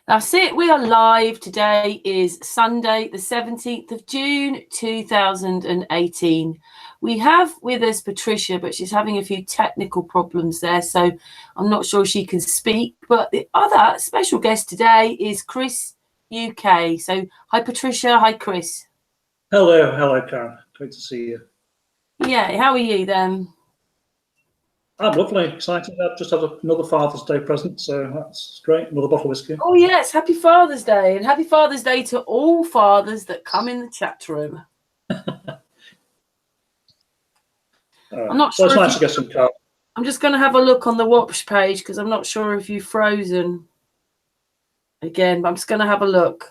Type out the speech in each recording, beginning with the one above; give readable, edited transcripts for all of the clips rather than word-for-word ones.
That's it. We are live. Today is Sunday, the 17th of June, 2018. We have with us Patricia, but she's having a few technical problems there, so I'm not sure she can speak. But the other special guest today is Chris UK. So, hi, Patricia. Hi, Chris. Hello, Karen. Great to see you. Yeah, how are you then? I'm lovely, excited. I've just had another Father's Day present, so that's great. Another bottle of whiskey. Oh, yes. Happy Father's Day. And happy Father's Day to all fathers that come in the chat room. I'm not sure. Well, it's nice to get some cards. I'm just going to have a look on the watch page because I'm not sure if you've frozen again, but I'm just going to have a look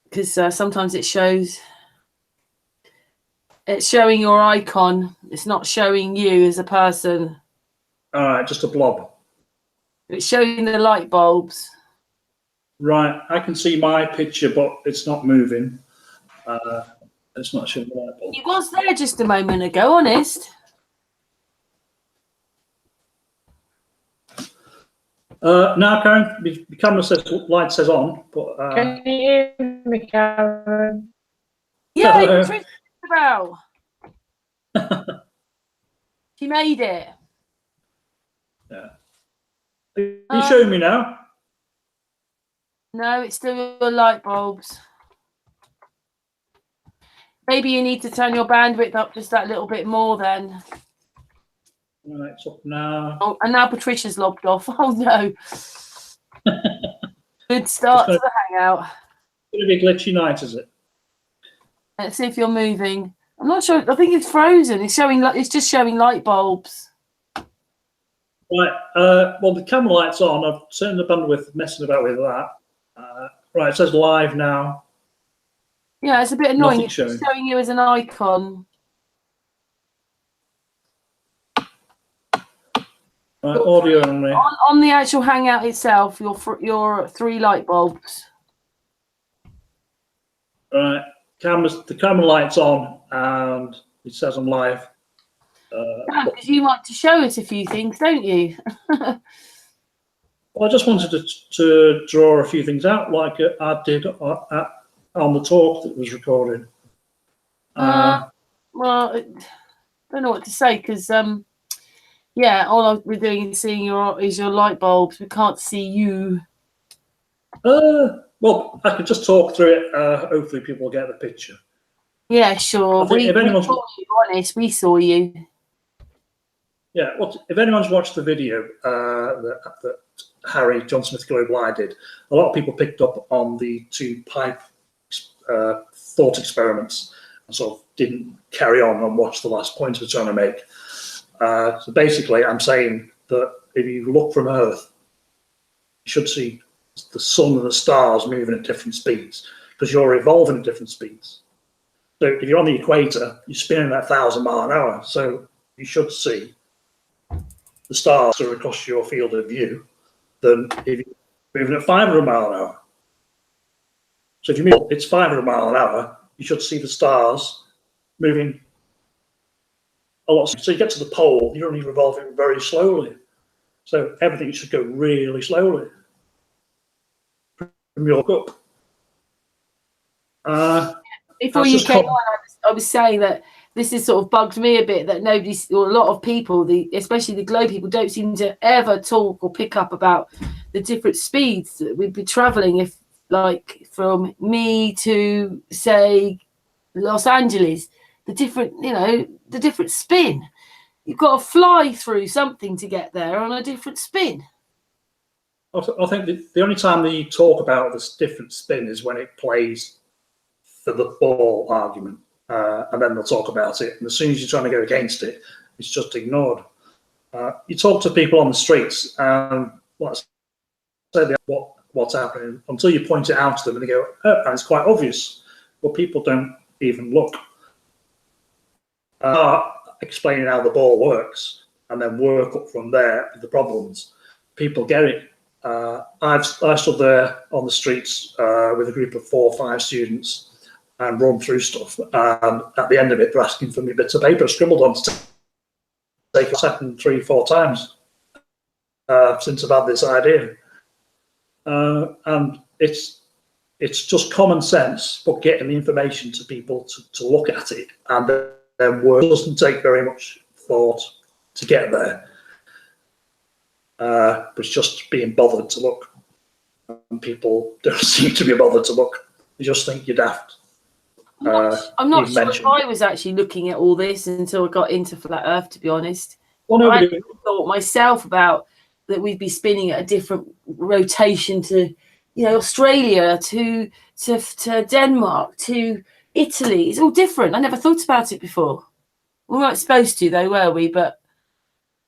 because sometimes it shows. It's showing your icon. It's not showing you as a person. All right, just a blob. It's showing the light bulbs. Right, I can see my picture, but it's not moving. It's not showing the light bulb. It was there just a moment ago, honest. Now, Karen, the camera says light says on, but Can you hear me, Karen? Yeah, about. She made it. Yeah. Are you showing me now? No, it's still your light bulbs. Maybe you need to turn your bandwidth up just that little bit more then. Right, it's up now. Oh, and now Patricia's logged off. Oh no. Good start to the hangout. It's going to be a glitchy night, is it? Let's see if you're moving. I'm not sure. I think it's frozen. It's showing. It's just showing light bulbs. Right. Well, the camera light's on. I've turned the bandwidth, messing about with that. Right. It says live now. Yeah, it's a bit annoying. Nothing It's showing. showing you as an icon. Right. Audio only. On the actual hangout itself, your 3 light bulbs. Right. The camera light's on, and it says I'm live. Because you want to show us a few things, don't you? Well, I just wanted to draw a few things out, like I did on the talk that was recorded. Well, I don't know what to say because, yeah, all we're doing is seeing your light bulbs. We can't see you. Well, I could just talk through it. Hopefully, people will get the picture. Yeah, sure. We saw you, honest. We saw you. Yeah, well, if anyone's watched the video that Harry John Smith Global I did, a lot of people picked up on the 2 pipe thought experiments and sort of didn't carry on and watch the last point we're trying to make. So basically, I'm saying that if you look from Earth, you should see the sun and the stars moving at different speeds because you're evolving at different speeds. So if you're on the equator, you're spinning at 1,000 miles an hour. So you should see the stars are across your field of view than if you're moving at 500 miles an hour. So if you move, it's 500 miles an hour, you should see the stars moving a lot. So you get to the pole, you're only revolving very slowly. So everything should go really slowly from your cup. Before you came on, I was saying that this has sort of bugged me a bit that a lot of people, especially the glow people, don't seem to ever talk or pick up about the different speeds that we'd be traveling if, like, from me to, say, Los Angeles, the different spin. You've got to fly through something to get there on a different spin. I think the only time that you talk about this different spin is when it plays for the ball argument. And then they'll talk about it. And as soon as you're trying to go against it, it's just ignored. You talk to people on the streets, and what's happening until you point it out to them, and they go, "Oh, and it's quite obvious." Well, people don't even look. Explaining how the ball works, and then work up from there with the problems. People get it. I stood there on the streets with a group of 4 or 5 students and run through stuff, and at the end of it, they're asking for me bits of paper scribbled on to take a second 3 or 4 times. since I've had this idea. And it's just common sense, but getting the information to people to look at it, and then work doesn't take very much thought to get there. But it's just being bothered to look, and people don't seem to be bothered to look. They just think you're daft. I'm not sure if I was actually looking at all this until I got into Flat Earth, to be honest. Well, I thought myself about that we'd be spinning at a different rotation to, you know, Australia, to Denmark, to Italy. It's all different. I never thought about it before. We weren't supposed to, though, were we? But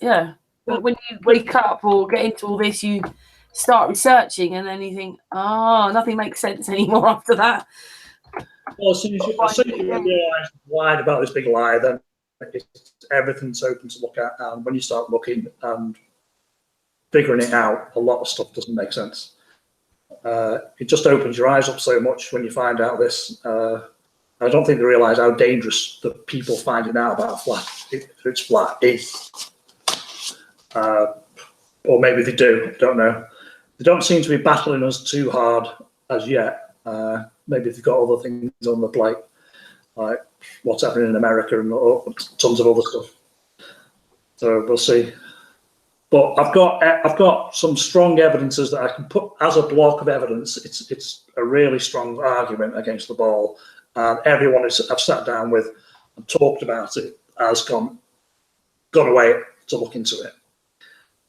yeah, when you wake up or get into all this, you start researching, and then you think, oh, nothing makes sense anymore after that. Well, as soon as you realise wide about this big lie, then everything's open to look at. And when you start looking and figuring it out, a lot of stuff doesn't make sense. It just opens your eyes up so much when you find out this. I don't think they realise how dangerous the people finding out about it's flat is. Or maybe they do, I don't know. They don't seem to be battling us too hard as yet. Maybe they've got other things on the plate, like what's happening in America and tons of other stuff. So we'll see. But I've got some strong evidences that I can put as a block of evidence. It's a really strong argument against the ball, and everyone I've sat down with and talked about it has gone away to look into it.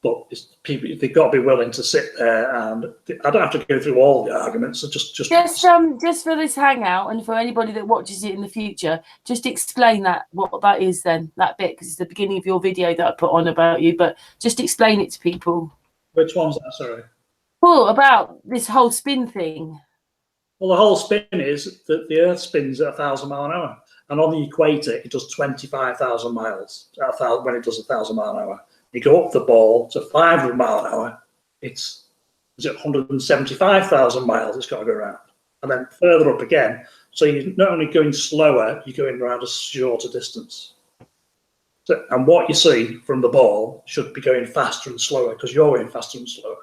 But people, they've got to be willing to sit there, and I don't have to go through all the arguments. So just for this hangout, and for anybody that watches it in the future, just explain what that is, then that bit, because it's the beginning of your video that I put on about you. But just explain it to people. Which one's that? Sorry. Well, about this whole spin thing. Well, the whole spin is that the Earth spins at 1,000 miles an hour, and on the equator it does 25,000 miles when it does 1,000 miles an hour. You go up the ball to 500 miles an hour, it's 175,000 miles it's got to go around. And then further up again, so you're not only going slower, you're going around a shorter distance. So, and what you see from the ball should be going faster and slower, because you're going faster and slower.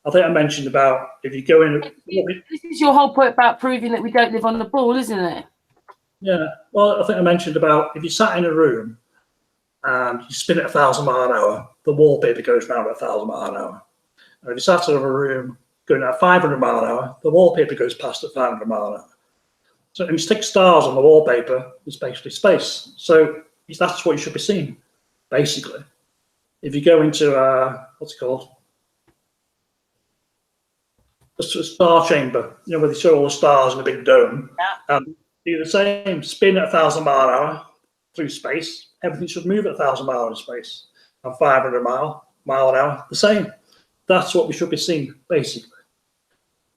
I think I mentioned about if you go in... This is your whole point about proving that we don't live on the ball, isn't it? Yeah, well, I think I mentioned about if you sat in a room and you spin at 1,000 miles an hour, the wallpaper goes round at 1,000 miles an hour. And if you sat in a room going at 500 miles an hour, the wallpaper goes past at 500 miles an hour. So if you stick stars on the wallpaper, it's basically space. So that's what you should be seeing, basically. If you go into, what's it called? A star chamber, you know, where they show all the stars in a big dome. Yeah. Do the same, spin at 1,000 miles an hour through space. Everything should move at 1,000 miles in space, and 500 mile an hour, the same. That's what we should be seeing, basically.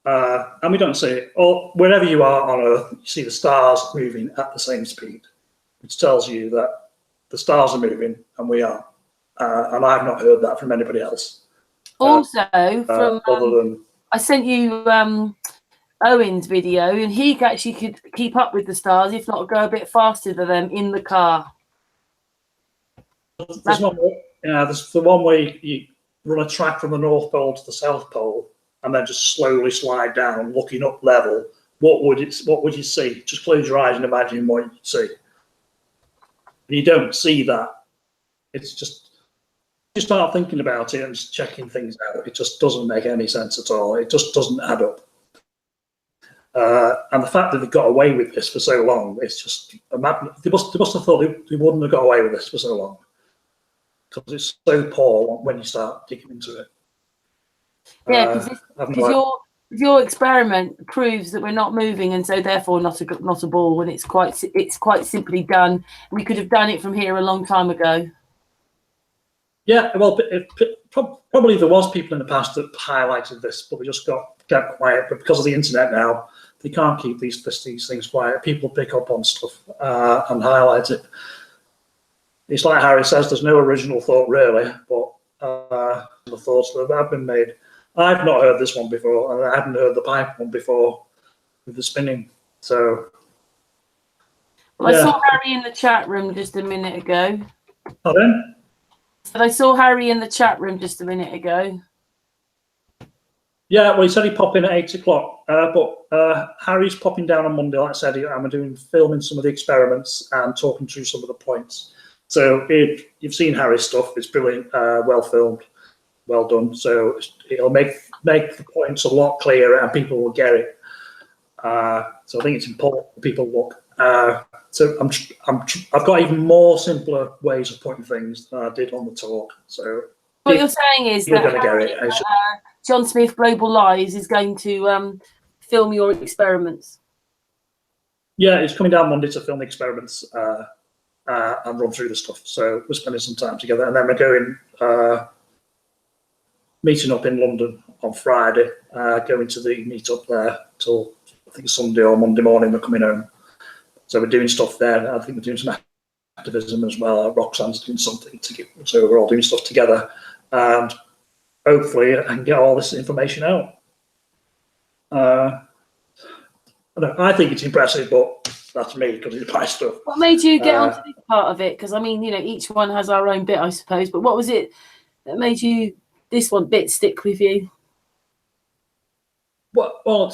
And we don't see it. Or wherever you are on Earth, you see the stars moving at the same speed, which tells you that the stars are moving and we are. And I've not heard that from anybody else. Also, from other than I sent you Owen's video, and he actually could keep up with the stars, if not go a bit faster than them in the car. There's the one where you run a track from the North Pole to the South Pole, and then just slowly slide down, looking up level. What would you see? Just close your eyes and imagine what you see. And you don't see that. It's just you start thinking about it and just checking things out. It just doesn't make any sense at all. It just doesn't add up. And the fact that they've got away with this for so long, it's just they must have thought they wouldn't have got away with this for so long, because it's so poor when you start digging into it. Yeah, because your experiment proves that we're not moving, and so therefore not a ball. And it's quite simply done. We could have done it from here a long time ago. Yeah, well, probably there was people in the past that highlighted this, but we just got quiet. But because of the internet now, they can't keep these things quiet. People pick up on stuff and highlight it. It's like Harry says, there's no original thought really, but the thoughts that have been made. I've not heard this one before, and I hadn't heard the pipe one before with the spinning. So, well, I saw Harry in the chat room just a minute ago. Pardon? But I saw Harry in the chat room just a minute ago. Yeah, well, he said he'd pop in at 8 o'clock, but Harry's popping down on Monday. Like I said, I'm doing filming some of the experiments and talking through some of the points. So if you've seen Harry's stuff, it's brilliant, well filmed, well done. So it'll make the points a lot clearer and people will get it. So I think it's important that people look. So I've got even more simpler ways of putting things than I did on the talk. So what you're saying is you're that going to get it. John Smith Global Lies is going to film your experiments. Yeah, he's coming down Monday to film the experiments and run through the stuff. So we're spending some time together, and then we're going meeting up in London on Friday, going to the meetup there till I think Sunday or Monday morning. We're coming home. So we're doing stuff there. I think we're doing some activism as well. Roxanne's doing something together. So we're all doing stuff together. And hopefully I can get all this information out. I think it's impressive, but that's me because it's my stuff. What made you get onto this part of it? Because, I mean, you know, each one has our own bit, I suppose. But what was it that made you, this one bit, stick with you? Well,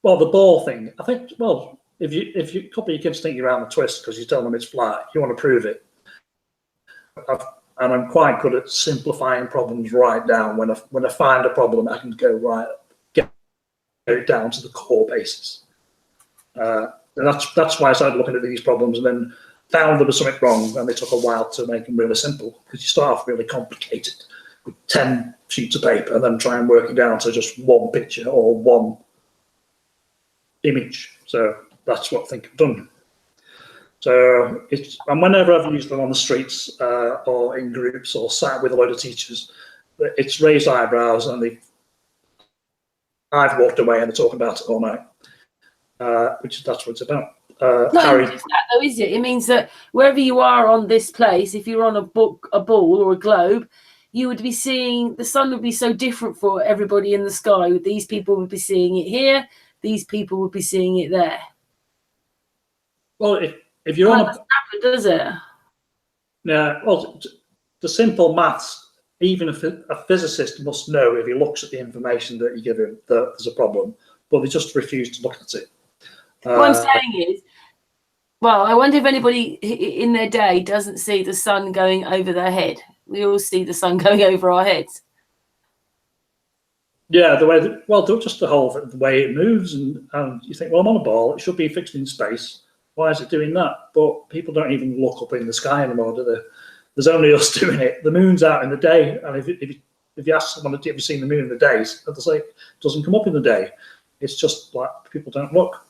the ball thing. I think, well, if you a couple of your kids think you're around the twist because you tell them it's flat, you want to prove it. And I'm quite good at simplifying problems right down. When I find a problem, I can go right, get it down to the core basis. And that's why I started looking at these problems and then found there was something wrong, and it took a while to make them really simple because you start off really complicated with 10 sheets of paper and then try and work it down to just one picture or one image. So that's what I think I've done. So and whenever I've used them on the streets or in groups or sat with a load of teachers, it's raised eyebrows and I've walked away and they're talking about it all night, that's what it's about. Harry, just that though, is it? It means that wherever you are on this place, if you're on a ball or a globe, you would be seeing, the sun would be so different for everybody in the sky. These people would be seeing it here, these people would be seeing it there. Well, if you're on doesn't happen, does it? Yeah, well, the simple maths, even if a physicist must know if he looks at the information that you give him that there's a problem, but they just refuse to look at it. What I'm saying is, well, I wonder if anybody in their day doesn't see the sun going over their head. We all see the sun going over our heads. Yeah, just the way it moves, and you think, well, I'm on a ball, it should be fixed in space. Why is it doing that? But people don't even look up in the sky anymore, do they? There's only us doing it. The moon's out in the day, and if you ask someone, have you seen the moon in the days? They'll say it doesn't come up in the day. It's just like people don't look.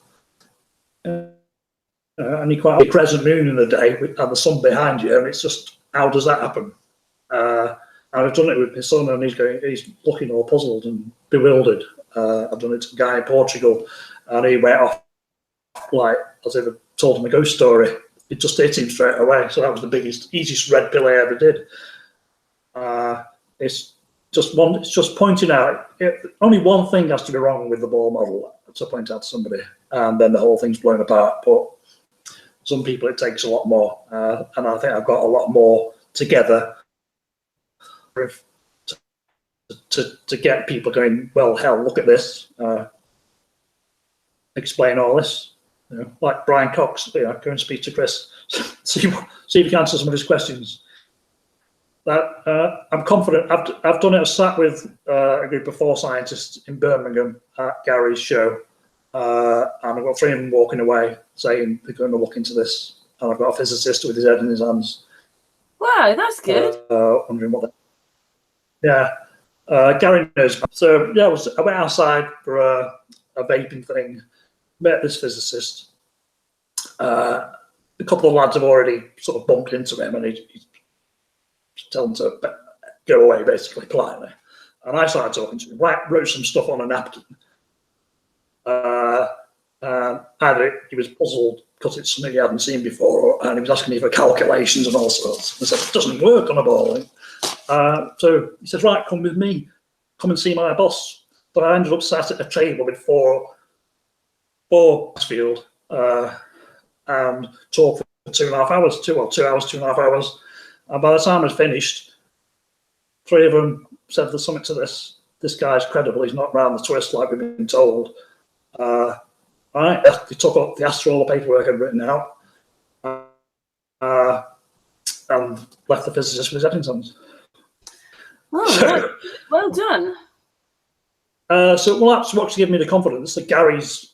And you quite have a crescent moon in the day and the sun behind you, and it's just, how does that happen? And I've done it with my son, and he's looking all puzzled and bewildered. I've done it to a guy in Portugal, and he went off like as if I told him a ghost story. It just hit him straight away. So that was the easiest red pill I ever did. It's just pointing out. Only one thing has to be wrong with the ball model to point out to somebody, and then the whole thing's blown apart. But some people it takes a lot more, and I think I've got a lot more together to get people going, well, hell, look at this, explain all this. You know, like Brian Cox, go and speak to Chris, see if you can answer some of his questions. I'm confident. I've done it. I sat with a group of 4 scientists in Birmingham at Gary's show, and I've got 3 of them walking away saying they're going to look into this, and I've got a physicist with his head in his hands. Wow, that's good. Wondering what. Gary knows. So yeah, I went outside for a vaping thing. Met this physicist. A couple of lads have already sort of bumped into him, and he's telling them to go away, basically, politely. And I started talking to him. Wrote some stuff on a napkin. And he was puzzled because it's something he hadn't seen before, and he was asking me for calculations and all sorts. I said, it doesn't work on a ball. So he said, right, come with me. Come and see my boss. But I ended up sat at a table with four field and talked for 2.5 hours, 2 hours, 2.5 hours. And by the time I was finished, 3 of them said there's something to this. This guy's credible. He's not round the twist like we've been told. Right, they took up, they asked for all the paperwork I'd written out, and left the physicist with his Eddingtons. Oh, well done. So, well, that's what's given me the confidence that Gary's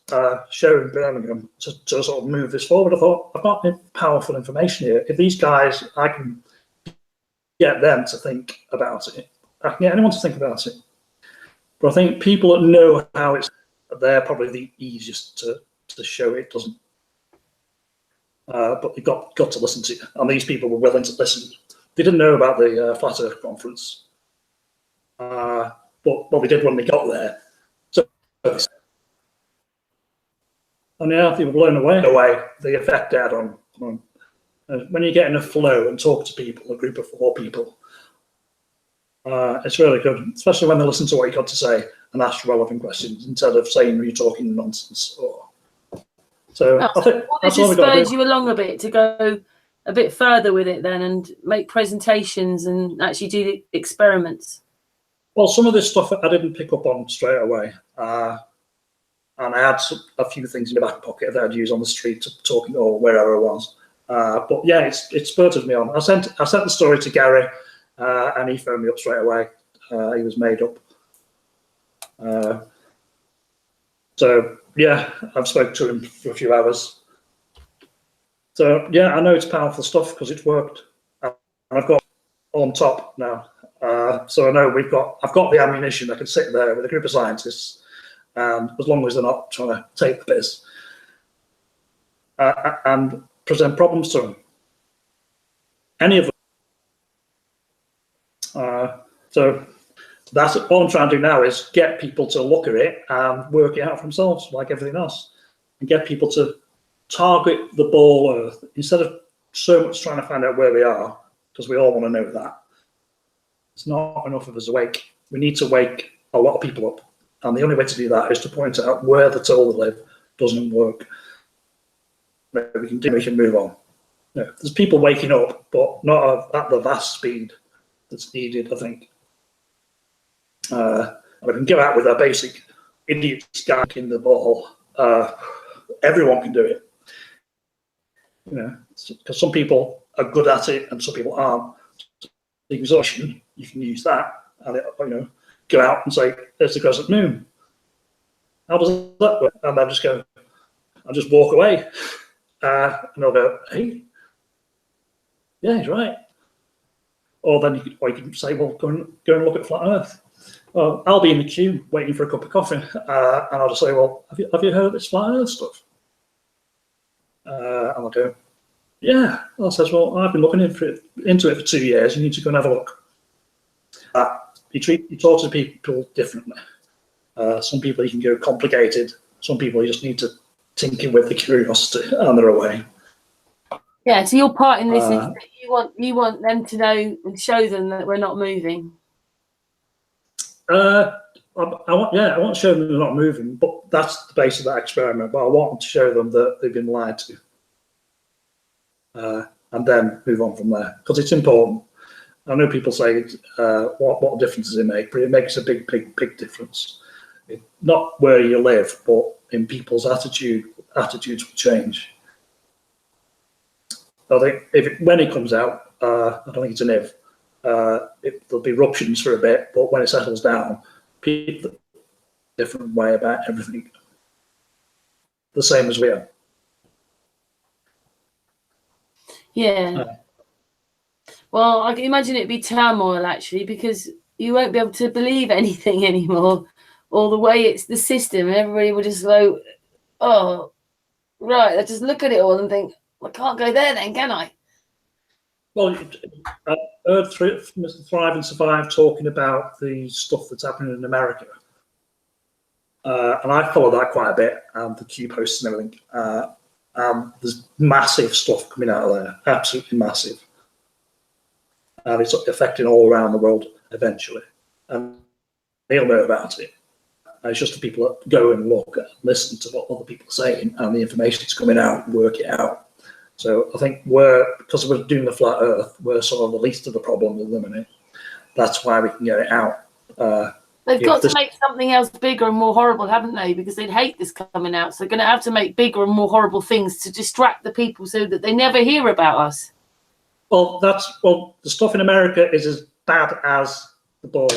show in Birmingham to sort of move this forward. I thought, I've got powerful information here. If these guys, I can get them to think about it. I can get anyone to think about it. But I think people that know how it's, they're probably the easiest to show it doesn't. But they got to listen to it, and these people were willing to listen. They didn't know about the Flat Earth Conference, but they did when they got there. So, and yeah, they were blown away the effect it had on when you get in a flow and talk to people, a group of 4 people. It's really good, especially when they listen to what you got to say and ask relevant questions instead of saying you're talking nonsense. So I think this has spurred you along a bit to go a bit further with it then and make presentations and actually do the experiments. Well, some of this stuff I didn't pick up on straight away, and I had a few things in the back pocket that I'd use on the street talking or wherever I was. But yeah, it spurred me on. I sent the story to Gary. And he phoned me up straight away. He was made up. So yeah, I've spoken to him for a few hours. So yeah, I know it's powerful stuff because it's worked, and I've got on top now. So I know I've got the ammunition. I can sit there with a group of scientists, and as long as they're not trying to take the piss, and present problems to them. Any of them. So that's all I'm trying to do now is get people to look at it and work it out for themselves, like everything else, and get people to target the ball Earth instead of so much trying to find out where we are, because we all want to know that. It's not enough of us awake. We need to wake a lot of people up, and the only way to do that is to point out where the toll they live doesn't work. We can move on. You know, there's people waking up, but not at the vast speed that's needed, I think. And we can go out with our basic idiot skank in the ball. Everyone can do it. You know, because some people are good at it and some people aren't. The exhaustion, you can use that and go out and say, "There's the crescent moon." How does that work? And I'll just walk away, and I'll go, "Hey, yeah, he's right." Or then you can say, "Well, go and look at flat Earth." Well, I'll be in the queue waiting for a cup of coffee, and I'll just say, "Well, have you heard of this flat Earth stuff?" And I'll go, "Yeah." And I says, "Well, I've been looking into it for 2 years. You need to go and have a look." You talk to people differently. Some people you can go complicated. Some people you just need to tinker with the curiosity, and they're away. Yeah. So your part in this is that you want them to know and show them that we're not moving. I want to show them they're not moving, but that's the base of that experiment. But I want to show them that they've been lied to, and then move on from there because it's important. I know people say, "What difference does it make?" But it makes a big difference. Not where you live, but in people's attitudes will change. I think when it comes out, I don't think it's an if. There'll be eruptions for a bit, but when it settles down, people different way about everything. The same as we are. Yeah. Well, I can imagine it'd be turmoil actually, because you won't be able to believe anything anymore, or the way it's the system, and everybody will just go, "Oh, right." I just look at it all and think, "I can't go there then, can I?" Well, I heard Mr. Thrive and Survive talking about the stuff that's happening in America. And I follow that quite a bit, and the Q posts and everything. There's massive stuff coming out of there, absolutely massive. And it's affecting all around the world eventually. And they'll know about it. And it's just the people that go and look and listen to what other people are saying and the information that's coming out, work it out. So I think because we're doing the flat Earth, we're sort of the least of the problem at the minute. That's why we can get it out. They've got to make something else bigger and more horrible, haven't they? Because they'd hate this coming out. So they're going to have to make bigger and more horrible things to distract the people so that they never hear about us. Well, the stuff in America is as bad as the ball,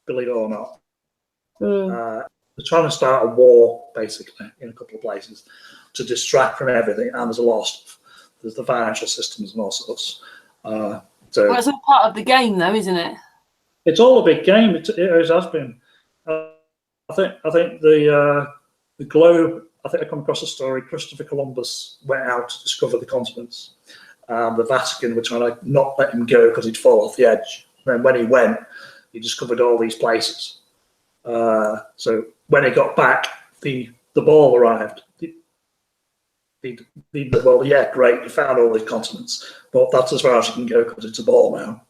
believe it or not. They're trying to start a war, basically, in a couple of places to distract from everything. And there's a lot of stuff. There's the financial systems and all sorts. So it's all part of the game, though, isn't it? It's all a big game. It always has been. I think the globe. I think I come across a story. Christopher Columbus went out to discover the continents. The Vatican were trying to not let him go because he'd fall off the edge. And then when he went, he discovered all these places. So when he got back, the ball arrived. Well, yeah, great. You found all these continents, but that's as far as you can go because it's a ball now.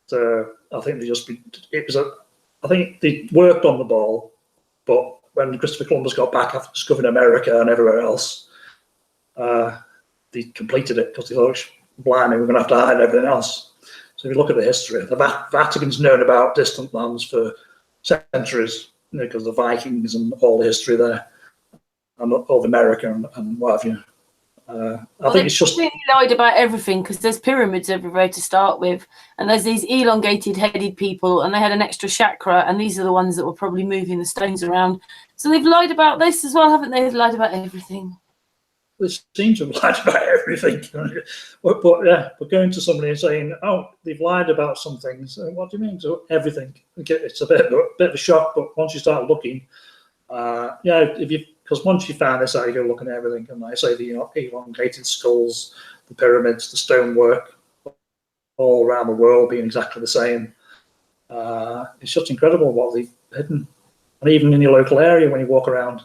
So I think I think they worked on the ball, but when Christopher Columbus got back after discovering America and everywhere else, they completed it because they thought, blimey, we're going to have to hide everything else. So if you look at the history, the Vatican's known about distant lands for centuries, because of the Vikings and all the history there, and all of America and what have you. I think it's just completely lied about everything because there's pyramids everywhere to start with, and there's these elongated-headed people, and they had an extra chakra, and these are the ones that were probably moving the stones around. So they've lied about this as well, haven't they? They've lied about everything. They seem to have lied about everything. but going to somebody and saying, "Oh, they've lied about some things," what do you mean? So everything? It's a bit of a shock, but once you start looking, because once you find this out, you go looking at everything, and like I say, the elongated skulls, the pyramids, the stonework, all around the world being exactly the same. It's just incredible what they've hidden, and even in your local area when you walk around,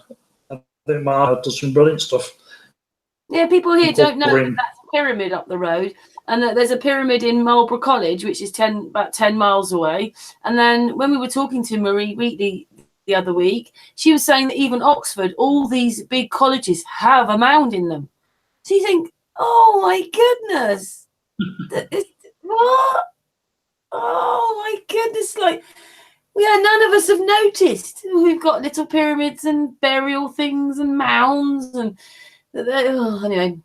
I think Mark does some brilliant stuff. Yeah, people here don't know that that's a pyramid up the road, and that there's a pyramid in Marlborough College, which is about 10 miles away. And then when we were talking to Marie Wheatley the other week, she was saying that even Oxford, all these big colleges have a mound in them. So you think, oh my goodness, what? Oh my goodness, like, none of us have noticed. We've got little pyramids and burial things and mounds and anyway,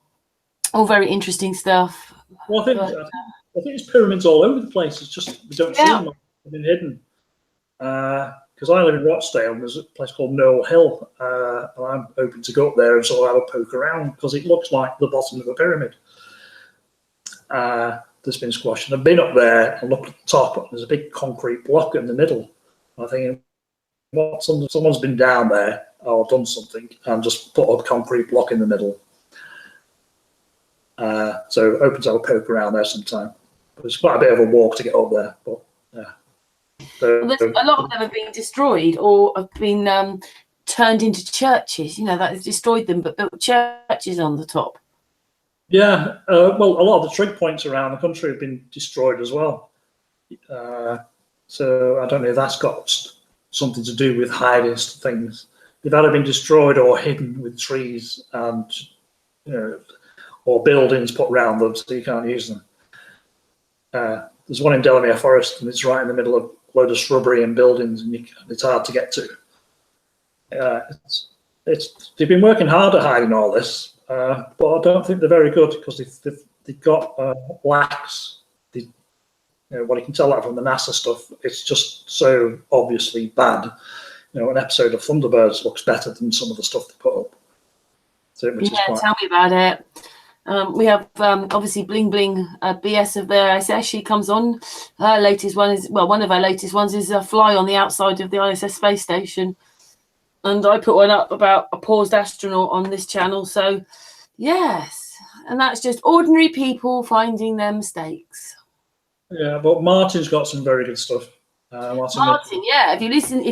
all very interesting stuff. Well, I think it's pyramids all over the place. It's just we don't see them. They've been hidden. Because I live in Rochdale, and there's a place called Knoll Hill, and I'm hoping to go up there and sort of have a poke around because it looks like the bottom of a pyramid. That's been squashed. And I've been up there and looked at the top, and there's a big concrete block in the middle. I think someone's been down there or done something and just put a concrete block in the middle. So open to have a poke around there sometime. But it's quite a bit of a walk to get up there, but yeah. So, a lot of them have been destroyed or have been turned into churches. That has destroyed them, but built churches on the top. Yeah, well, a lot of the trig points around the country have been destroyed as well. So I don't know if that's got something to do with hiding things. They've either been destroyed or hidden with trees and or buildings put around them so you can't use them. There's one in Delamere Forest, and it's right in the middle of a load of shrubbery and buildings, and it's hard to get to. They've been working hard at hiding all this, but I don't think they're very good because they've got lax. What you can tell that from the NASA stuff, it's just so obviously bad. An episode of Thunderbirds looks better than some of the stuff they put up. So, tell me about it. We have obviously Bling Bling BS of the ISS. She comes on. Her latest one is, one of her latest ones is a fly on the outside of the ISS space station. And I put one up about a paused astronaut on this channel. So, yes. And that's just ordinary people finding their mistakes. Yeah, but Martin's got some very good stuff. Martin, yeah. If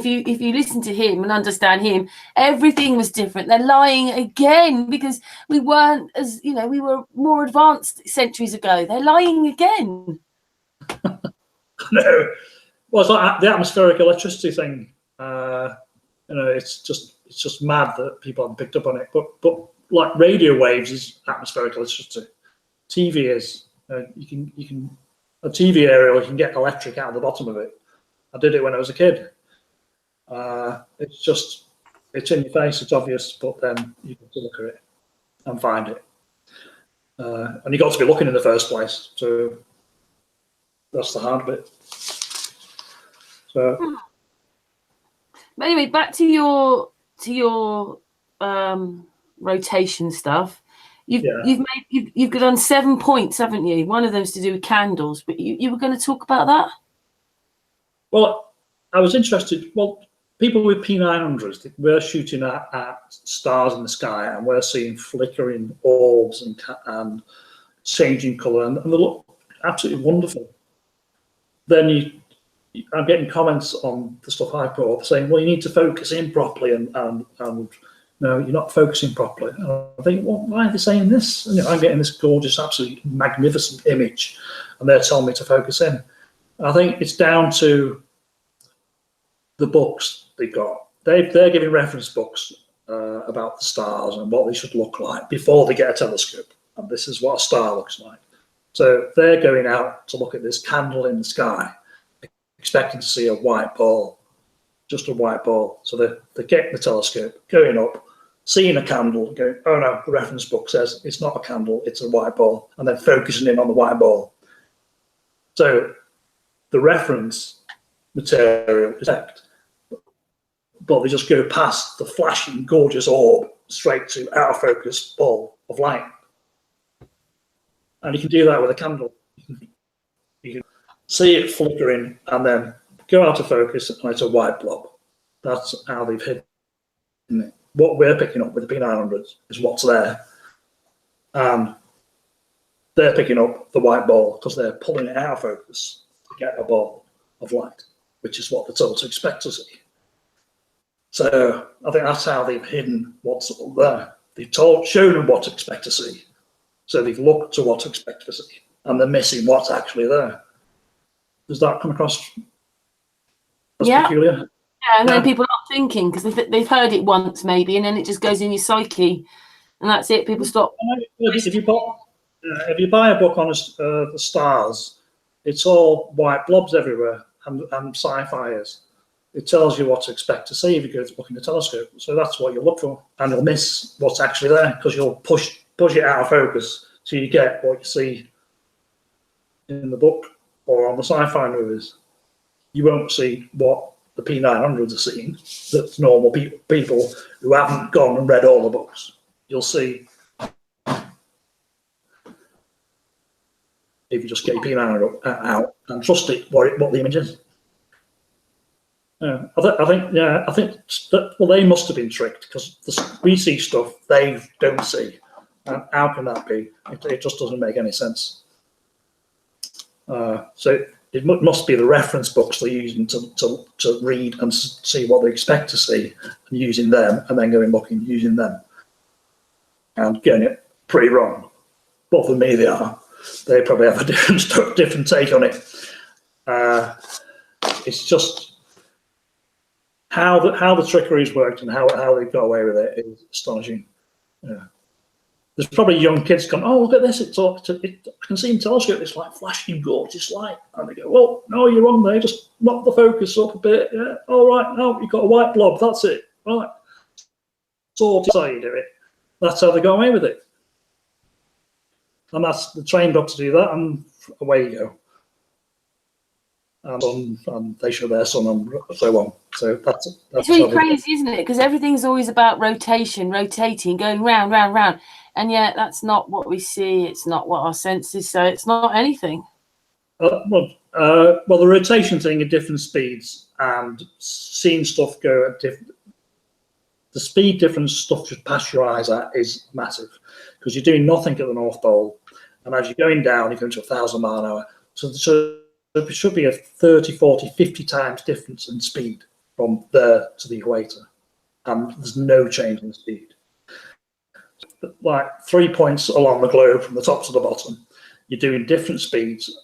you listen to him and understand him, everything was different. They're lying again because we weren't as we were more advanced centuries ago. They're lying again. No, well, it's like the atmospheric electricity thing. It's just mad that people haven't picked up on it. But like radio waves is atmospheric electricity. TV is you can a TV aerial, you can get electric out of the bottom of it. I did it when I was a kid. It's in your face, it's obvious, but then you can look at it and find it. And you got to be looking in the first place, so that's the hard bit. So, but anyway, back to your rotation stuff. You've done 7 points, haven't you? One of them's to do with candles, but you were going to talk about that. Well, I was interested. Well, people with P900s, we're shooting at stars in the sky, and we're seeing flickering orbs and changing colour, and they look absolutely wonderful. Then I'm getting comments on the stuff I put up saying, well, you need to focus in properly, and no, you're not focusing properly. And I think, well, why are they saying this? And, I'm getting this gorgeous, absolutely magnificent image, and they're telling me to focus in. I think it's down to the books they got. They're giving reference books about the stars and what they should look like before they get a telescope. And this is what a star looks like. So they're going out to look at this candle in the sky, expecting to see a white ball, just a white ball. So they get the telescope, going up, seeing a candle, going, oh no, the reference book says it's not a candle, it's a white ball, and then focusing in on the white ball. So the reference material is correct, but they just go past the flashing, gorgeous orb straight to out of focus ball of light. And you can do that with a candle. You can see it flickering and then go out of focus, and it's a white blob. That's how they've hidden it. What we're picking up with the P900s is what's there. And they're picking up the white ball because they're pulling it out of focus to get a ball of light, which is what they're told to expect to see. So I think that's how they've hidden what's there. They've shown them what to expect to see. So they've looked to what to expect to see, and they're missing what's actually there. Does that come across as peculiar? Yeah, and then people are not thinking because they've heard it once maybe, and then it just goes in your psyche, and that's it. People stop. If you buy a book on the stars, it's all white blobs everywhere, and sci-fi is. It tells you what to expect to see if you go to look in the telescope. So that's what you look for, and you'll miss what's actually there because you'll push it out of focus, so you get what you see in the book or on the sci-fi movies. You won't see what the P900s are seeing. That's normal people who haven't gone and read all the books. You'll see if you just get your P900 out and trust it what the image is. I think that, well, they must have been tricked because we see stuff they don't see. And how can that be? It just doesn't make any sense. So it must be the reference books they're using to read and see what they expect to see, and using them, and then going looking using them, and getting it pretty wrong. But for me, they probably have a different take on it. It's just how the trickery's worked and how they got away with it is astonishing. Yeah. There's probably young kids going, oh, look at this, I can see in telescope, it's like flashing gorgeous light. And they go, well, no, you're wrong there, just knock the focus up a bit. Yeah, all right, no, you've got a white blob, that's it. Right. So that's how you do it. That's how they go away with it. And they're trained up to do that, and away you go. And they show their son and so on. So that's it's really crazy, isn't it? Because everything's always about rotating, going round, round, round. And yet that's not what we see. It's not what our senses say. It's not anything. Well, the rotation thing at different speeds and seeing stuff go at different. The speed difference stuff should pass your eyes at is massive because you're doing nothing at the North Pole, and as you're going down, you're going to 1,000 miles an hour. So it should be a 30, 40, 50 times difference in speed from there to the equator, and there's no change in speed. Like 3 points along the globe from the top to the bottom, you're doing different speeds,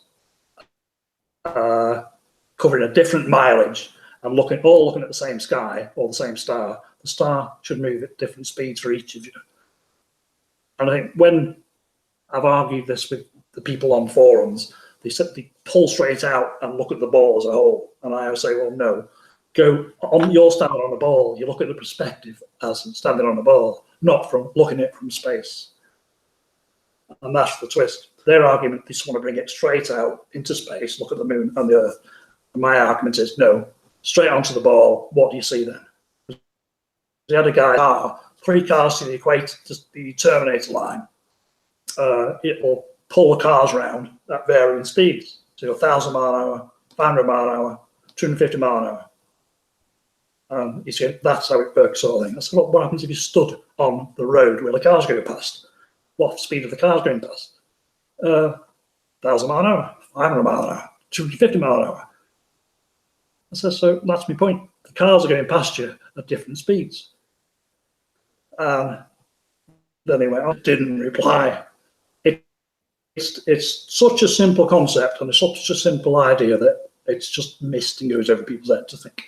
covering a different mileage, and looking at the same sky or the same star. The star should move at different speeds for each of you. And I think when I've argued this with the people on forums, they simply pull straight out and look at the ball as a whole. And I always say, well, no, you're standing on the ball. You look at the perspective as standing on the ball, not from looking at it from space. And that's the twist. Their argument, they just want to bring it straight out into space, look at the moon and the earth. And my argument is, no, straight onto the ball. What do you see then? The other guy, 3 cars to the equator, the Terminator line. It will pull the cars around at varying speeds. So 1,000 mile an hour, 500 mile an hour, 250 mile an hour. You see, that's how it works, sort of thing. That's what happens if you stood on the road where the cars go past. What speed are the cars going past? 1,000 mile an hour, 500 mile an hour, 250 mile an hour. So that's my point. The cars are going past you at different speeds. And then they went on, didn't reply. It's such a simple concept and it's such a simple idea that it's just missed and goes over people's head to think.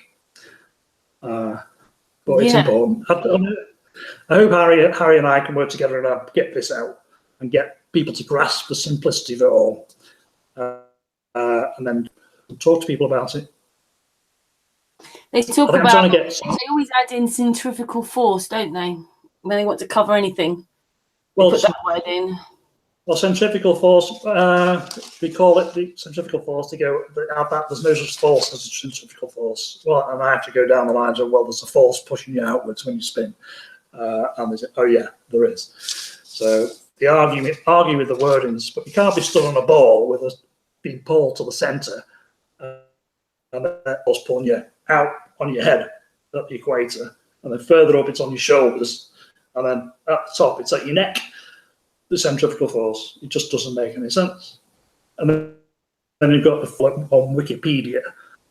But it's important. I hope Harry and I can work together and get this out and get people to grasp the simplicity of it all, and then talk to people about it. They talk about. They always add in centrifugal force, don't they? When they want to cover anything, well, put that word in. Well, centrifugal force, we call it the centrifugal force. To go, there's no such force as a centrifugal force. Well, and I have to go down the lines of, well, there's a force pushing you outwards when you spin. And there's, oh yeah, there is. So they argue with the wordings, but you can't be stood on a ball with us being pulled to the centre, and that was pulling you out on your head at the equator, and then further up it's on your shoulders, and then at the top it's at your neck. The centrifugal force, it just doesn't make any sense. And then you've got on Wikipedia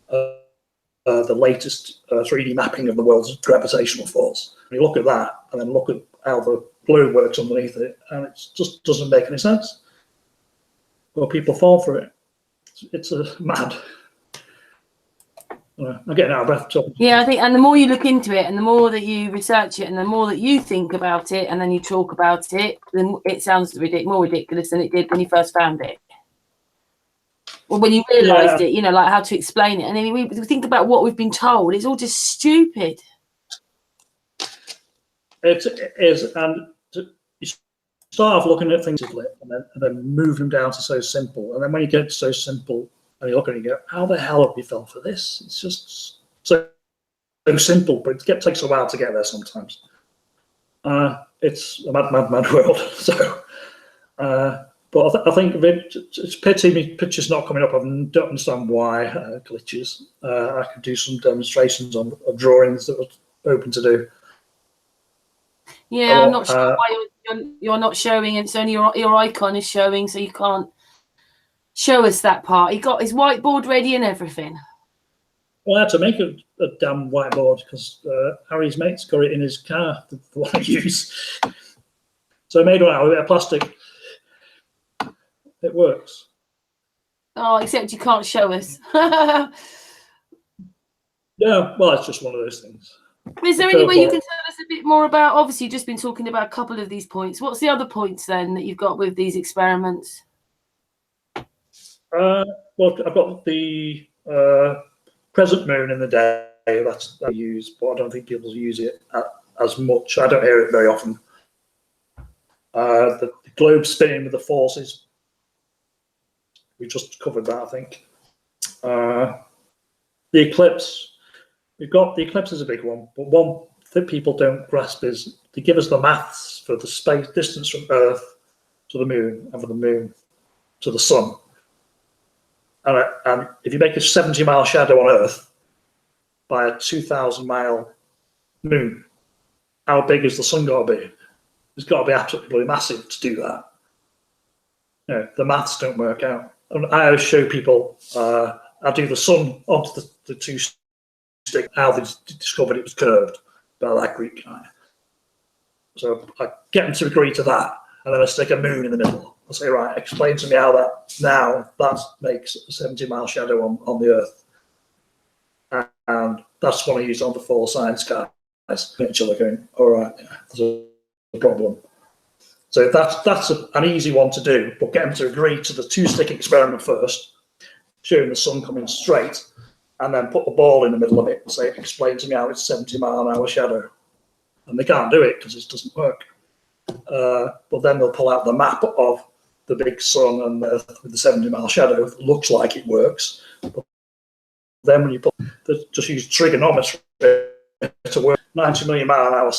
the latest 3D mapping of the world's gravitational force. And you look at that, and then look at how the globe works underneath it, and it just doesn't make any sense. Well, people fall for it. It's mad. I'm getting out of breath talking. Yeah, I think, and the more you look into it, and the more that you research it, and the more that you think about it, and then you talk about it, then it sounds more ridiculous than it did when you first found it. Or when you realised it, you know, like how to explain it. And then we think about what we've been told. It's all just stupid. It is, and you start off looking at things and then move them down to so simple. And then when you get to so simple, and you look at it and you go, how the hell have we fell for this? It's just so simple, but it takes a while to get there sometimes. It's a mad world. So, but I think it's pity me pictures not coming up. I don't understand why glitches. I could do some demonstrations of drawings that were open to do. Yeah, I'm not sure why you're not showing it. It's only your icon is showing, so you can't show us that part. He got his whiteboard ready and everything. Well, I had to make a damn whiteboard because Harry's mate's got it in his car, the one I use. So I made one out of a bit of plastic. It works. Oh, except you can't show us. Yeah, well, it's just one of those things. Is there any way you can tell us a bit more about, obviously you've just been talking about a couple of these points. What's the other points then that you've got with these experiments? Well, I've got the crescent moon in the day. That's I use, but I don't think people use it as much. I don't hear it very often. The globe spinning with the forces. We just covered that, I think. The eclipse. We've got the eclipse is a big one, but one that people don't grasp is they give us the maths for the space distance from Earth to the moon and from the moon to the sun. And if you make a 70-mile shadow on Earth by a 2,000-mile moon, how big is the sun got to be? It's got to be absolutely massive to do that. You know, the maths don't work out. And I always show people, I do the sun onto the two stick, how they discovered it was curved by that Greek guy. So I get them to agree to that, and then I stick a moon in the middle. I say, right, explain to me how that makes a 70-mile shadow on the Earth. And that's what I use on the 4 science guys. Each other going, all right, yeah, there's a problem. So that's an easy one to do, but get them to agree to the 2-stick experiment first, showing the sun coming straight, and then put the ball in the middle of it and say, explain to me how it's 70-mile-an-hour shadow. And they can't do it because it doesn't work. But then they'll pull out the map of the big sun and with the 70-mile shadow. It looks like it works. But then when you just use trigonometry to work 90 million mile an hour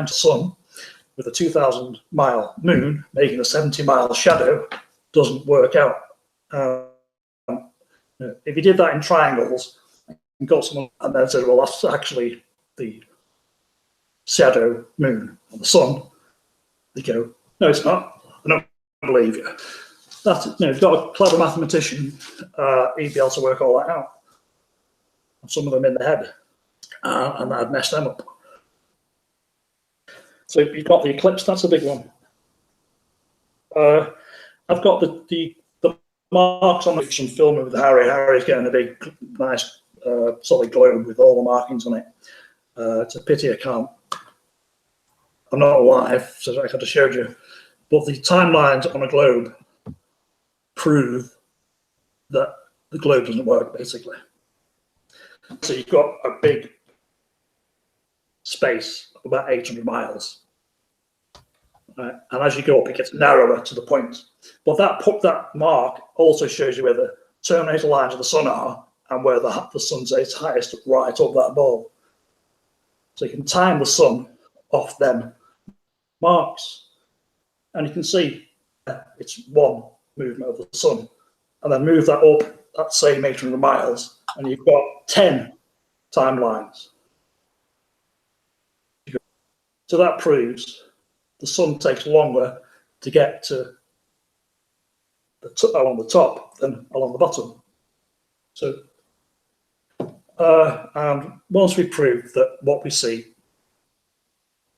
sun with a 2,000-mile moon making a 70-mile shadow doesn't work out. If you did that in triangles and got someone and then said, well, that's actually the shadow moon on the sun, they go, no, it's not. I don't believe you. That's, if you've got a clever mathematician, he'd be able to work all that out. And some of them in the head, and that'd mess them up. So you've got the eclipse. That's a big one. I've got the marks on some film with Harry. Harry's getting a big, nice, solid globe with all the markings on it. It's a pity I can't. I'm not live, so I could have showed you. But the timelines on a globe prove that the globe doesn't work, basically. So you've got a big space of about 800 miles. Right? And as you go up, it gets narrower to the point. But that mark also shows you where the terminator lines of the sun are and where the sun's at its highest right up that ball. So you can time the sun off them marks. And you can see it's one movement of the sun. And then move that up that same 800 miles, and you've got 10 timelines. So that proves the sun takes longer to get to along the top than along the bottom. So, and once we prove that what we see,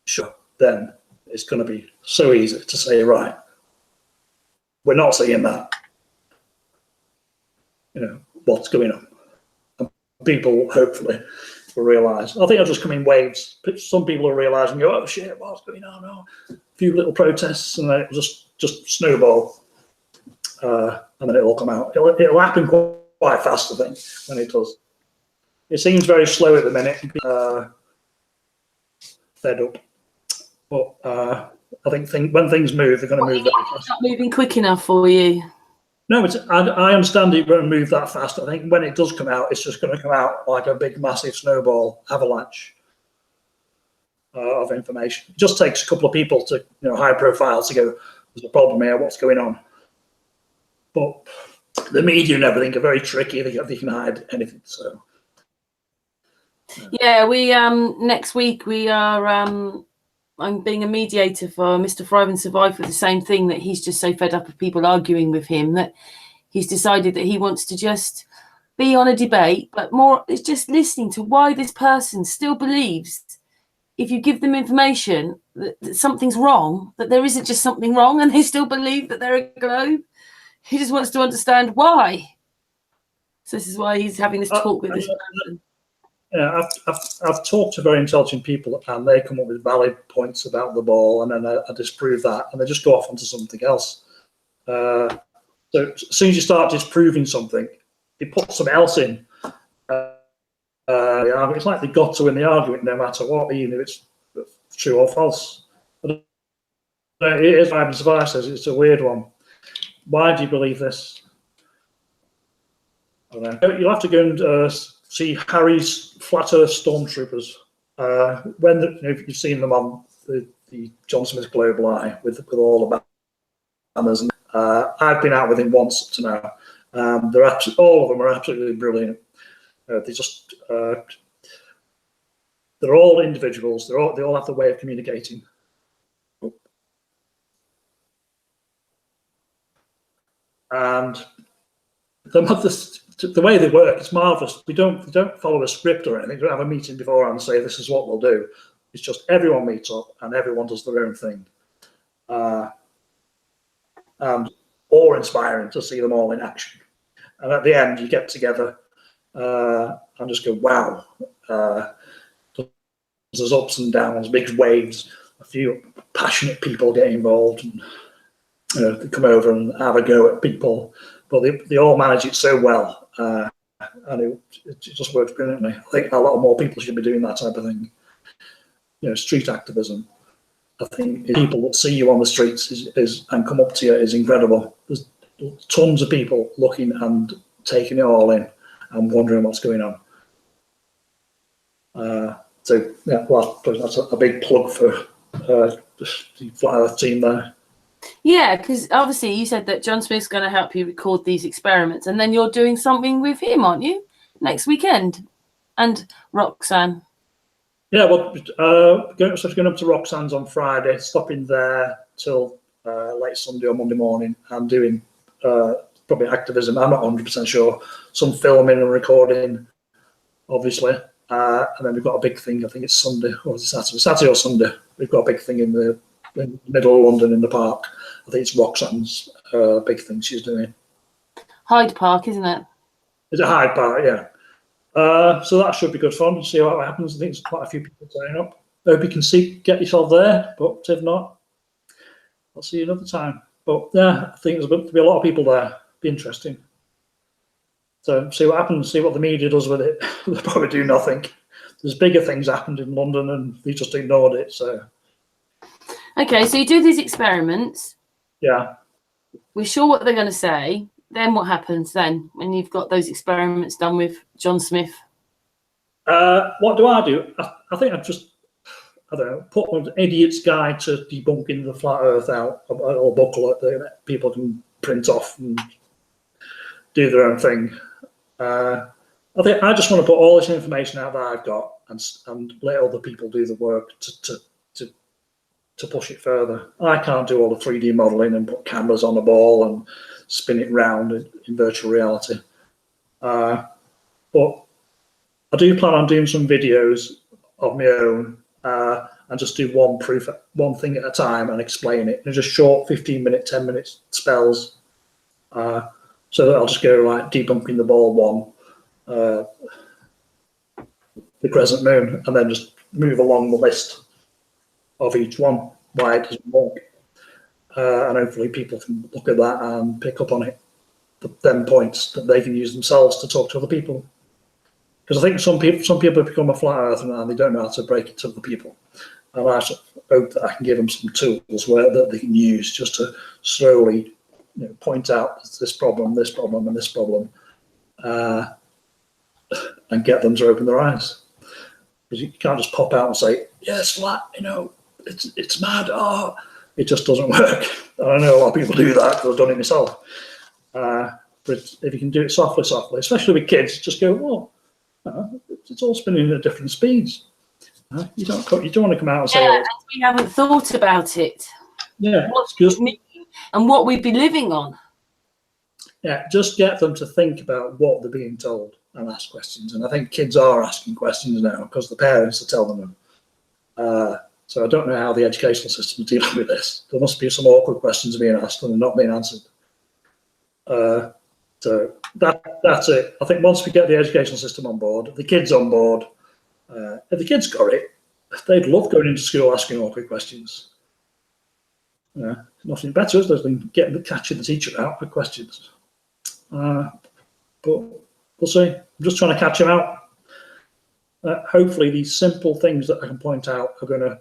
sure, then it's going to be so easy to say, right, we're not seeing that. What's going on? And people hopefully will realise. I think it'll just come in waves. Some people will realise and go, oh shit, what's going on? Oh. A few little protests, and then it'll just snowball. And then it'll come out. It'll happen quite fast, I think, when it does. It seems very slow at the minute, fed up. But I think when things move, they're going to move very fast. It's not moving quick enough for you. No, I understand it won't move that fast. I think when it does come out, it's just going to come out like a big, massive snowball avalanche of information. It just takes a couple of people to, high profile, to go, there's a problem here, what's going on? But the media and everything are very tricky. They can hide anything. So yeah, we next week we are. I'm being a mediator for Mr. Thrive and Survive for the same thing, that he's just so fed up of people arguing with him that he's decided that he wants to just be on a debate, but more it's just listening to why this person still believes if you give them information that something's wrong, that there isn't just something wrong, and they still believe that they're a globe. He just wants to understand why. So this is why he's having this talk with this person. Yeah, I've talked to very intelligent people, and they come up with valid points about the ball, and then I disprove that, and they just go off onto something else. So as soon as you start disproving something, you put something else in. It's like they got to win the argument no matter what, even if it's true or false. But it is, Ivan Survive says, it's a weird one. Why do you believe this? I don't know. You'll have to go and see Harry's Flat Earth Stormtroopers. If you've seen them on the John Smith Global Eye with all the banners. I've been out with him once up to now. All of them are absolutely brilliant. They're all individuals. They all have the way of communicating. And the way they work, it's marvelous. We don't follow a script or anything. We don't have a meeting beforehand and say this is what we'll do. It's just everyone meets up and everyone does their own thing. And awe-inspiring to see them all in action. And at the end, you get together and just go, wow. There's ups and downs, big waves. a few passionate people get involved, and they come over and have a go at people, but they all manage it so well, and it just works brilliantly. I think a lot more people should be doing that type of thing. Street activism. I think people that see you on the streets and come up to you is incredible. There's tons of people looking and taking it all in and wondering what's going on. So yeah, well, that's a big plug for the Flat Earth team there. Yeah, because obviously you said that John Smith's going to help you record these experiments, and then you're doing something with him, aren't you, next weekend? And Roxanne. Yeah, well, going up to Roxanne's on Friday, stopping there till late Sunday or Monday morning, and doing probably activism. I'm not 100% sure. Some filming and recording, obviously. And then we've got a big thing, I think it's Sunday, or is it Saturday or Sunday. We've got a big thing in the middle of London in the park. I think it's Roxanne's big thing she's doing. Hyde Park, isn't it? Is it Hyde Park? Yeah. So that should be good fun. See what happens. I think there's quite a few people turning up. I hope you can get yourself there, but if not, I'll see you another time. But yeah, I think there's going to be a lot of people there. Be interesting. So see what happens, see what the media does with it. They'll probably do nothing. There's bigger things happened in London and they just ignored it. So okay, so you do these experiments. Yeah. We're sure what they're going to say. Then what happens then when you've got those experiments done with John Smith? What do? I think I don't know, put an idiot's guide to debunking the flat Earth out, a little booklet that people can print off and do their own thing. I think I just want to put all this information out that I've got and let other people do the work to push it further. I can't do all the 3D modeling and put cameras on a ball and spin it round in virtual reality. But I do plan on doing some videos of my own and just do one thing at a time and explain it. They're just short 15-minute, 10-minute spells. So that I'll just go like debunking the ball one, the crescent moon, and then just move along the list of each one, why it doesn't work. And hopefully people can look at that and pick up on it, them points that they can use themselves to talk to other people. Because I think some people become a flat earther and they don't know how to break it to other people. And I hope that I can give them some tools that they can use just to slowly point out this problem, and this problem, and get them to open their eyes. Because you can't just pop out and say, yeah, it's flat, it's mad, it just doesn't work. And I know a lot of people do that because I've done it myself. But if you can do it softly, especially with kids, just go, well, it's all spinning at different speeds. You don't want to come out and say, yeah, we haven't thought about it. Yeah, what's good and what we'd be living on. Yeah, just get them to think about what they're being told and ask questions. And I think kids are asking questions now because the parents are telling them. So I don't know how the educational system is dealing with this. There must be some awkward questions being asked and they're not being answered. So that's it. I think once we get the educational system on board, the kids on board, if the kids got it, they'd love going into school asking awkward questions. Nothing better than catching the teacher out with questions. But we'll see. I'm just trying to catch him out. Hopefully these simple things that I can point out are going to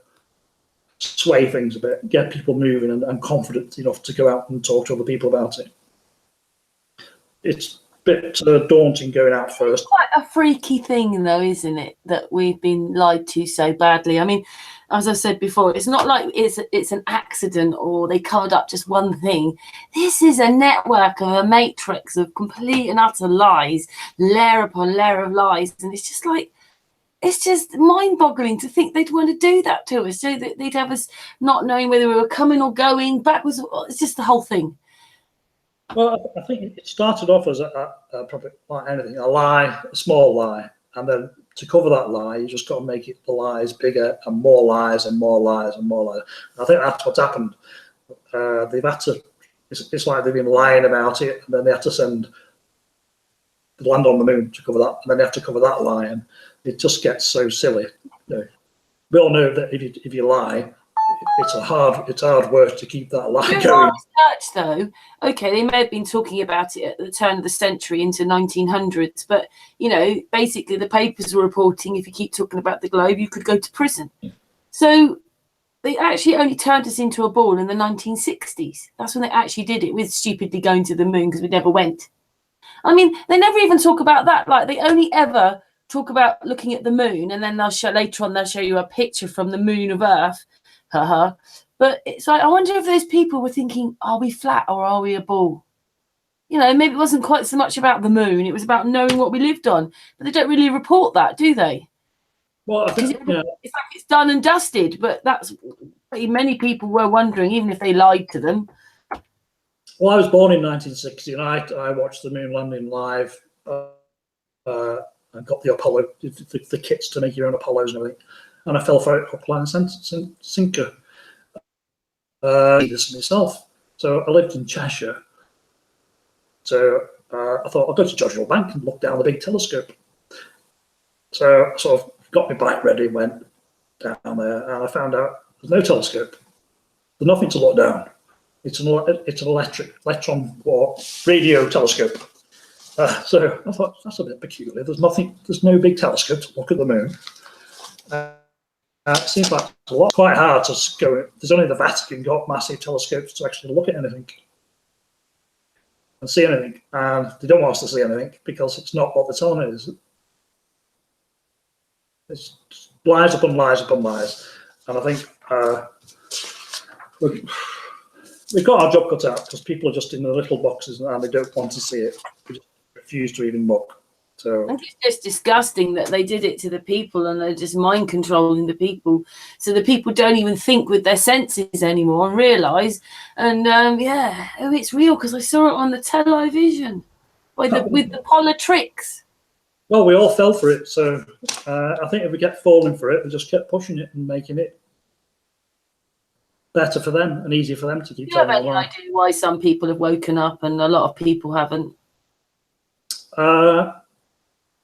sway things a bit, get people moving and confident enough to go out and talk to other people about it. It's a bit daunting going out first. It's quite a freaky thing though, isn't it, that we've been lied to so badly. I mean, as I said before, it's not like it's an accident or they covered up just one thing. This is a network of a matrix of complete and utter lies, layer upon layer of lies. And it's just like, it's just mind-boggling to think they'd want to do that to us. So that they'd have us not knowing whether we were coming or going backwards. It's just the whole thing. Well, I think it started off as probably like anything, a lie, a small lie. And then to cover that lie, you just got to make the lies bigger and more lies and more lies and more lies. And I think that's what's happened. They've had to, it's like they've been lying about it, and then they have to send the land on the moon to cover that, and then they have to cover that lie, and it just gets so silly. We all know that if you lie, it's hard work to keep that line Doing going. research, though, okay, they may have been talking about it at the turn of the century into 1900s, but you know, basically the papers were reporting if you keep talking about the globe, you could go to prison. So they actually only turned us into a ball in the 1960s. That's when they actually did it, with stupidly going to the moon because we never went. I mean, they never even talk about that. Like, they only ever talk about looking at the moon, and then they'll show later on, they'll show you a picture from the moon of Earth. Haha. But it's like, I wonder if those people were thinking, are we flat or are we a ball? You know, maybe it wasn't quite so much about the moon. It was about knowing what we lived on. But they don't really report that, do they? Well, I think, It's like it's done and dusted, but that's many people were wondering, even if they lied to them. well, I was born in 1960, and I watched the moon landing live. I got the Apollo, the kits to make your own Apollos and everything, and I fell for it hook, line, and sinker. This myself. So I lived in Cheshire. So I thought I'll go to Jodrell Bank and look down the big telescope. So I sort of got my bike ready, went down there, and I found out there's no telescope. There's nothing to look down. It's an electron or radio telescope. So I thought, that's a bit peculiar. There's no big telescope to look at the moon. It seems like it's a lot, quite hard to go. There's only the Vatican got massive telescopes to actually look at anything and see anything. And they don't want us to see anything because it's not what they're telling us. It's lies upon lies upon lies. And I think we've got our job cut out because people are just in the little boxes and they don't want to see it. They just refuse to even look. So I think it's just disgusting that they did it to the people, and they're just mind controlling the people, so the people don't even think with their senses anymore and realise. And yeah, oh, it's real because I saw it on the television with the Politrix. well, we all fell for it. So I think if we kept falling for it, we just kept pushing it and making it better for them and easier for them to keep. Do you have any idea why some people have woken up and a lot of people haven't?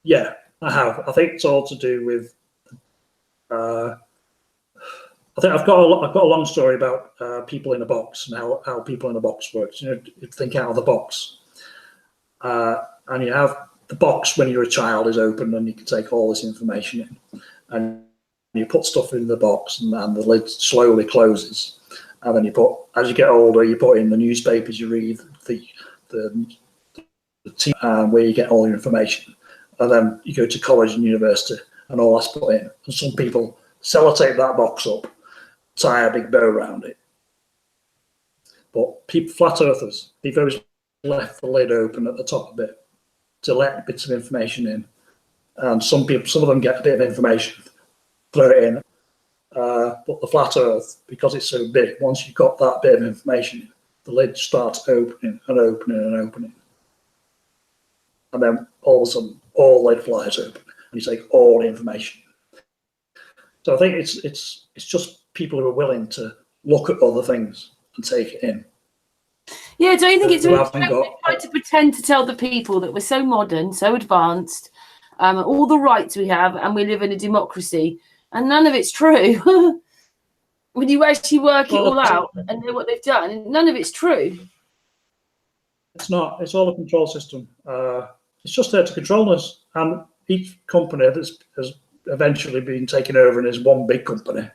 Yeah, I have. I think it's all to do with. I think I've got a long story about people in a box and how people in a box works. You know, you think out of the box, and you have the box when you're a child is open and you can take all this information in, and you put stuff in the box and the lid slowly closes, and then as you get older, you put in the newspapers, you read the TV, where you get all your information. And then you go to college and university and all that's put in. And some people sellotape that box up, tie a big bow around it. But people, flat earthers, they've always left the lid open at the top a bit to let bits of information in. And some of them get a bit of information, throw it in. But the flat earth, because it's so big, once you've got that bit of information, the lid starts opening and opening and opening. And then all of a sudden, all lid flies open, and you take all the information. So I think it's just people who are willing to look at other things and take it in. Yeah, don't you think it's really trying to pretend to tell the people that we're so modern, so advanced, all the rights we have, and we live in a democracy, and none of it's true. When you actually work it all out and know what they've done, none of it's true. It's not. It's all a control system. It's just there to control us. And each company has eventually been taken over and is one big company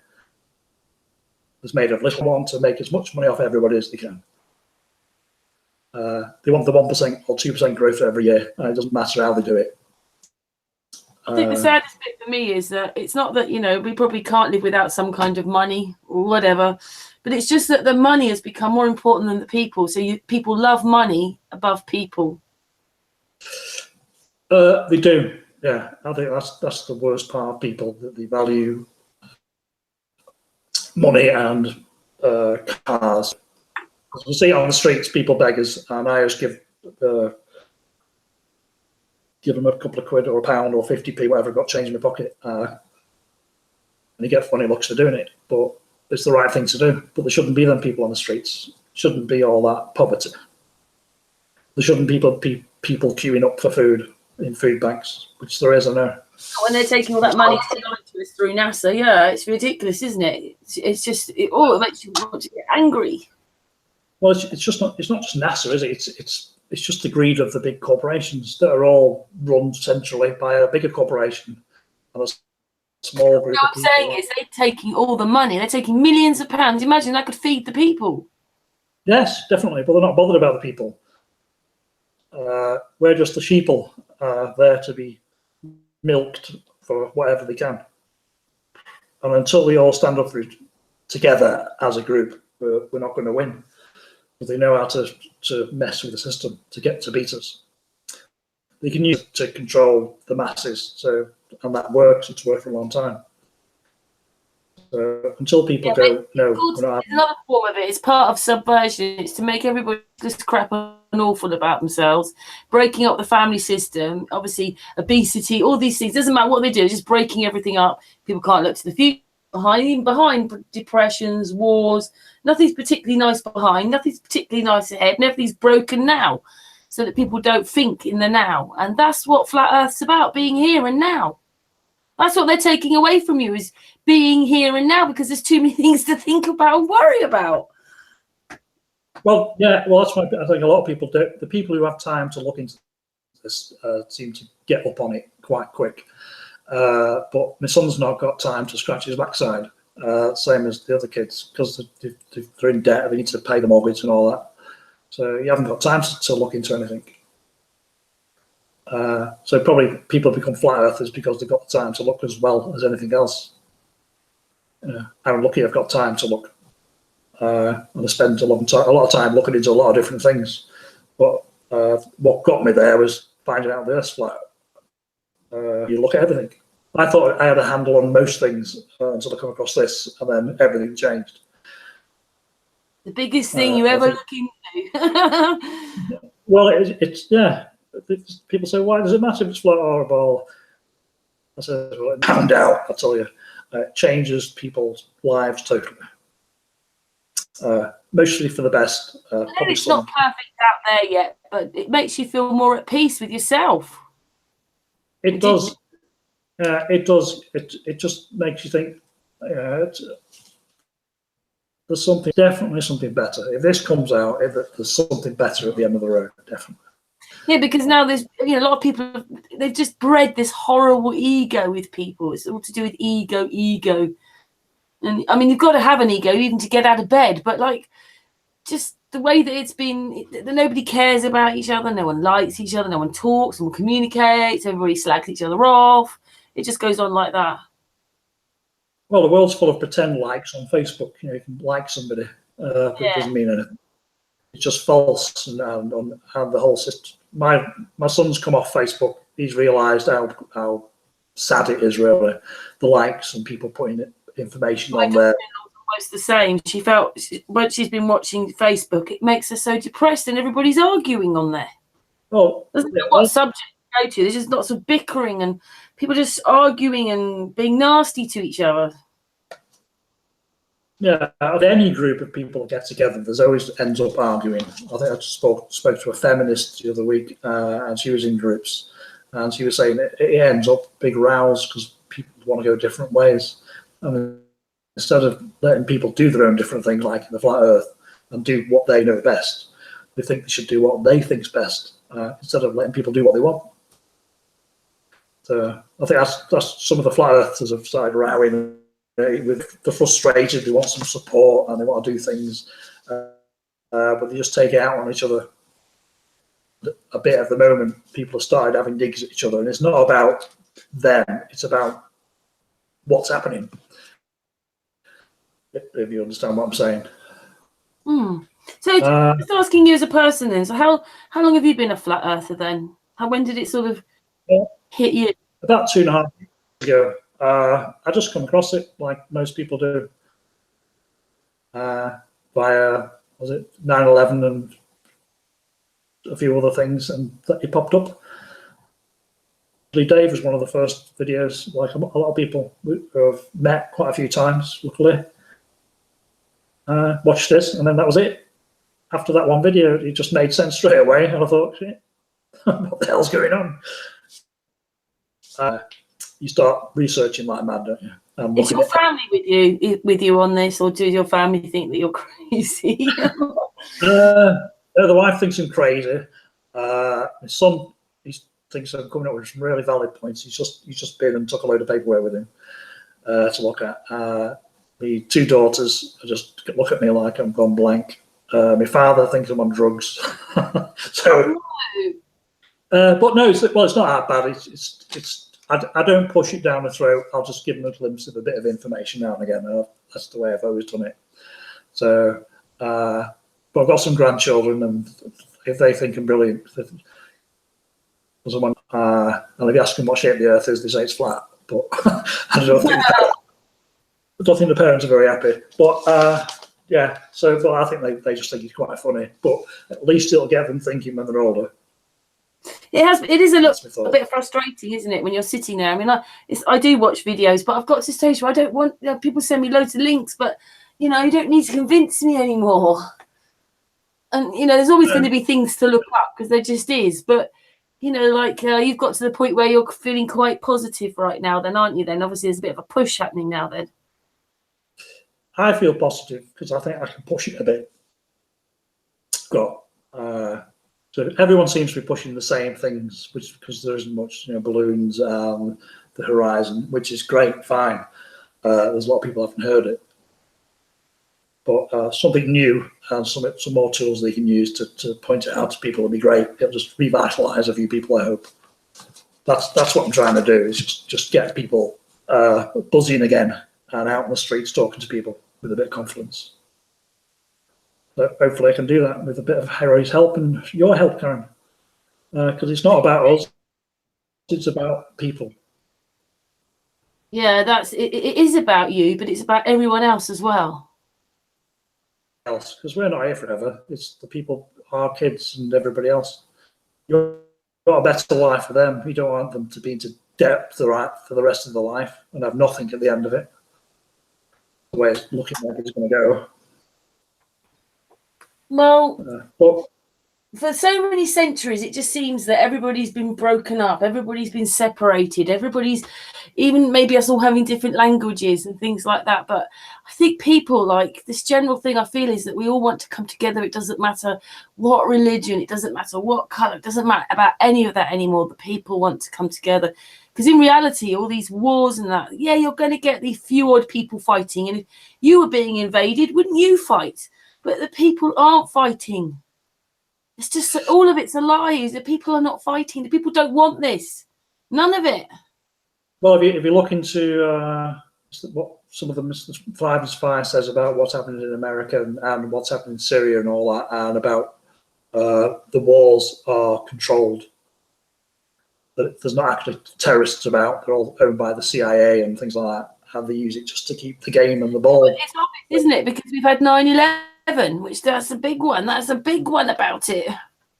that's made of little one to make as much money off everybody as they can. They want the 1% or 2% growth every year. And it doesn't matter how they do it. I think the saddest bit for me is that it's not that, you know, we probably can't live without some kind of money or whatever, but it's just that the money has become more important than the people. So people love money above people. They do, yeah. I think that's the worst part of people, that they value money and cars. We see it on the streets, people beggars, and I always give them a couple of quid or a pound or 50p, whatever I've got change in my pocket, and you get funny looks for doing it. But it's the right thing to do. But there shouldn't be them people on the streets. Shouldn't be all that poverty. There shouldn't be people queuing up for food in food banks, which there is, I know. When they're taking all that money to ridiculous through NASA. Yeah, it's ridiculous, isn't it? It's just it makes you want to get angry. Well, it's just not. It's not just NASA, is it? It's just the greed of the big corporations that are all run centrally by a bigger corporation and a small group. What I'm saying is they're taking all the money. They're taking millions of pounds. Imagine that could feed the people. Yes, definitely, but they're not bothered about the people. We're just the sheeple there to be milked for whatever they can. And until we all stand up for it together as a group, we're not going to win. But they know how to mess with the system to beat us. They can use it to control the masses, and that works. It's worked for a long time. So until people go, no, we're not. It's another form of it. It's part of subversion. It's to make everybody just crap and awful about themselves, breaking up the family system. Obviously, obesity, all these things. Doesn't matter what they do, just breaking everything up. People can't look to the future. Behind depressions, wars, nothing's particularly nice behind, nothing's particularly nice ahead, and everything's broken now, so that people don't think in the now. And that's what Flat Earth's about, being here and now. That's what they're taking away from you, is being here and now, because there's too many things to think about and worry about. Well, yeah, well, that's why I think a lot of people do. The people who have time to look into this seem to get up on it quite quick. But my son's not got time to scratch his backside, same as the other kids, because they're in debt, they need to pay the mortgage and all that. So you haven't got time to look into anything. So probably people become flat earthers because they've got the time to look as well as anything else. I'm lucky I've got time to look. And I spend a lot of time looking into a lot of different things. But what got me there was finding out the Earth's flat. You look at everything. I thought I had a handle on most things until I come across this, and then everything changed. The biggest thing you ever look into. Well, it's people say, why does it matter if it's flat or a ball? I said, well, it found out, I tell you. It changes people's lives totally. Mostly for the best. It's not perfect out there yet, but it makes you feel more at peace with yourself. It does. It does. It just makes you think, there's definitely something better. If this comes out, there's something better at the end of the road, definitely. Yeah, because now there's a lot of people, they've just bred this horrible ego with people. It's all to do with ego. And I mean, you've got to have an ego even to get out of bed, but like just the way that it's been, nobody cares about each other, no one likes each other, no one talks, no one communicates, everybody slags each other off. It just goes on like that. Well, the world's full of pretend likes on Facebook. You can like somebody, but it doesn't mean anything. It's just false, and the whole system. My son's come off Facebook. He's realised how sad it is, really, the likes and people putting information on there. Almost the same. She felt once she's been watching Facebook, it makes her so depressed, and everybody's arguing on there. Oh, doesn't matter what subject you go to. There's just lots of bickering and people just arguing and being nasty to each other. Yeah, any group of people get together, there's always ends up arguing. I think I just spoke to a feminist the other week, and she was in groups, and she was saying it ends up big rows because people want to go different ways. And instead of letting people do their own different things, like in the flat Earth, and do what they know best, they think they should do what they think's best, instead of letting people do what they want. So I think that's some of the flat Earthers have started rowing. They're frustrated, they want some support and they want to do things, but they just take it out on each other a bit at the moment. People have started having digs at each other, and it's not about them, it's about what's happening, if you understand what I'm saying. So just asking you as a person then, so how long have you been a flat earther then? When did it sort of hit you? About 2.5 years ago. I just come across it like most people do, via, was it 9/11 and a few other things, and it popped up. Dave was one of the first videos, like a lot of people who have met quite a few times, luckily. Watched this, and then that was it. After that one video, it just made sense straight away, and I thought, shit, what the hell's going on? you start researching like mad, don't you? Is your family with you on this, or does your family think that you're crazy? The wife thinks I'm crazy. My son, he thinks I'm coming up with some really valid points. He's just been and took a load of paperwork with him to look at. My 2 daughters just look at me like I'm gone blank. My father thinks I'm on drugs. So, but no, it's not that bad. I don't push it down the throat. I'll just give them a glimpse of a bit of information now and again. That's the way I've always done it. So, but I've got some grandchildren, and if they think I'm brilliant, someone, and if you ask them what shape the Earth is, they say it's flat. But I don't think the parents are very happy. But yeah, so but I think they just think it's quite funny. But at least it'll get them thinking when they're older. It is a bit frustrating, isn't it, when you're sitting there? I mean, I do watch videos, but I've got to a stage where I don't want people send me loads of links, but you don't need to convince me anymore. And there's always going to be things to look up because there just is. But you've got to the point where you're feeling quite positive right now, then, aren't you? Then obviously there's a bit of a push happening now. Then I feel positive because I think I can push it a bit. So everyone seems to be pushing the same things, because there isn't much, balloons, the horizon, which is great, fine. There's a lot of people haven't heard it, but something new and some more tools they can use to point it out to people will be great. It'll just revitalise a few people, I hope. That's what I'm trying to do, is just get people buzzing again and out on the streets talking to people with a bit of confidence. So hopefully I can do that with a bit of Harry's help and your help, Karen, because it's not about us, it's about people. Yeah, it is about you, but it's about everyone else as well. Because we're not here forever. It's the people, our kids and everybody else. You've got a better life for them. You don't want them to be into debt for the rest of their life and have nothing at the end of it. The way it's looking like it's going to go. Well, for so many centuries, it just seems that everybody's been broken up, everybody's been separated, everybody's, even maybe us all having different languages and things like that. But I think people, like, this general thing I feel is that we all want to come together. It doesn't matter what religion, it doesn't matter what colour, it doesn't matter about any of that anymore. The people want to come together. Because in reality, all these wars and that, yeah, you're going to get these few odd people fighting. And if you were being invaded, wouldn't you fight? But the people aren't fighting. It's just all of it's a lie. The people are not fighting. The people don't want this. None of it. Well, if you look into what some of the Five Fire says about what's happening in America and what's happening in Syria and all that, and about the wars are controlled. That there's not actually terrorists about. They're all owned by the CIA and things like that. And they use it just to keep the game and the ball. Well, it's obvious, isn't it? Because we've had 9/11. Which that's a big one. That's a big one about it.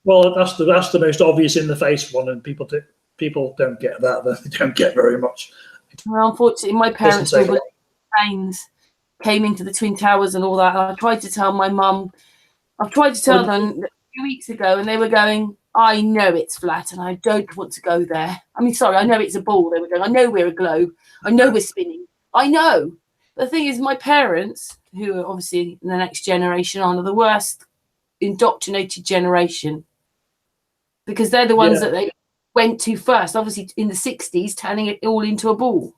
Well, that's the most obvious in the face one, and people don't get that. They don't get very much. Well, unfortunately, my parents planes came into the Twin Towers and all that. And I tried to tell my mum. I've tried to tell them a few weeks ago, and they were going, "I know it's flat, and I don't want to go there." I mean, sorry, I know it's a ball. They were going, "I know we're a globe. I know we're spinning. I know." The thing is, my parents, who are obviously the next generation on, are the worst indoctrinated generation, because they're the ones that they went to first, obviously in the 60s, turning it all into a ball.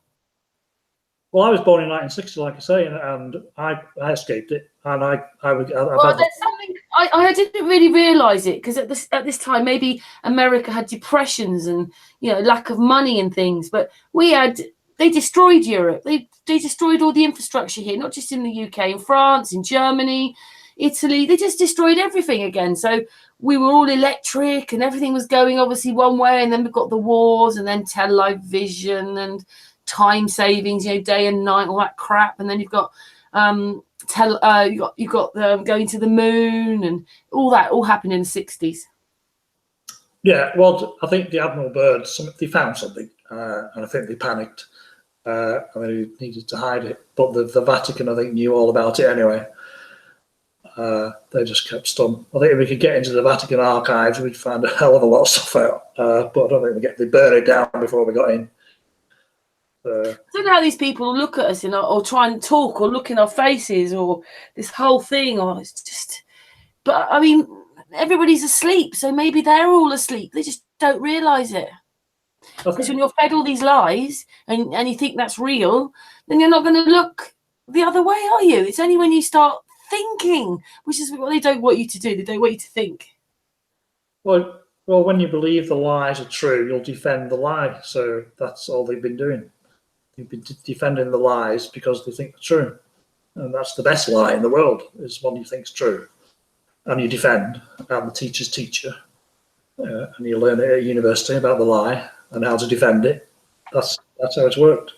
Well, I was born in 1960, like I say, and I escaped it, and there's something I didn't really realise it, because at this time maybe America had depressions and lack of money and things, but they destroyed Europe. They destroyed all the infrastructure here, not just in the UK, in France, in Germany, Italy. They just destroyed everything again. So we were all electric and everything was going obviously one way. And then we've got the wars and then television and time savings, day and night, all that crap. And then you've got you got going to the moon and all that all happened in the 60s. Yeah, well, I think the Admiral Byrd, they found something, and I think they panicked. I mean, he needed to hide it, but the Vatican, I think, knew all about it anyway. They just kept stum. I think if we could get into the Vatican archives, we'd find a hell of a lot of stuff out. But I don't think they burned it down before we got in. I don't know how these people look at us, or try and talk, or look in our faces, or this whole thing, or it's just. But I mean, everybody's asleep, so maybe they're all asleep. They just don't realise it. Because when you're fed all these lies and you think that's real, then you're not going to look the other way, are you? It's only when you start thinking, which is what they don't want you to do. They don't want you to think. Well, when you believe the lies are true, you'll defend the lie. So that's all they've been doing. They've been defending the lies because they think they're true. And that's the best lie in the world, is one you think's true. And you defend, and the teachers teach you. And you learn it at university about the lie and how to defend it. That's how it's worked.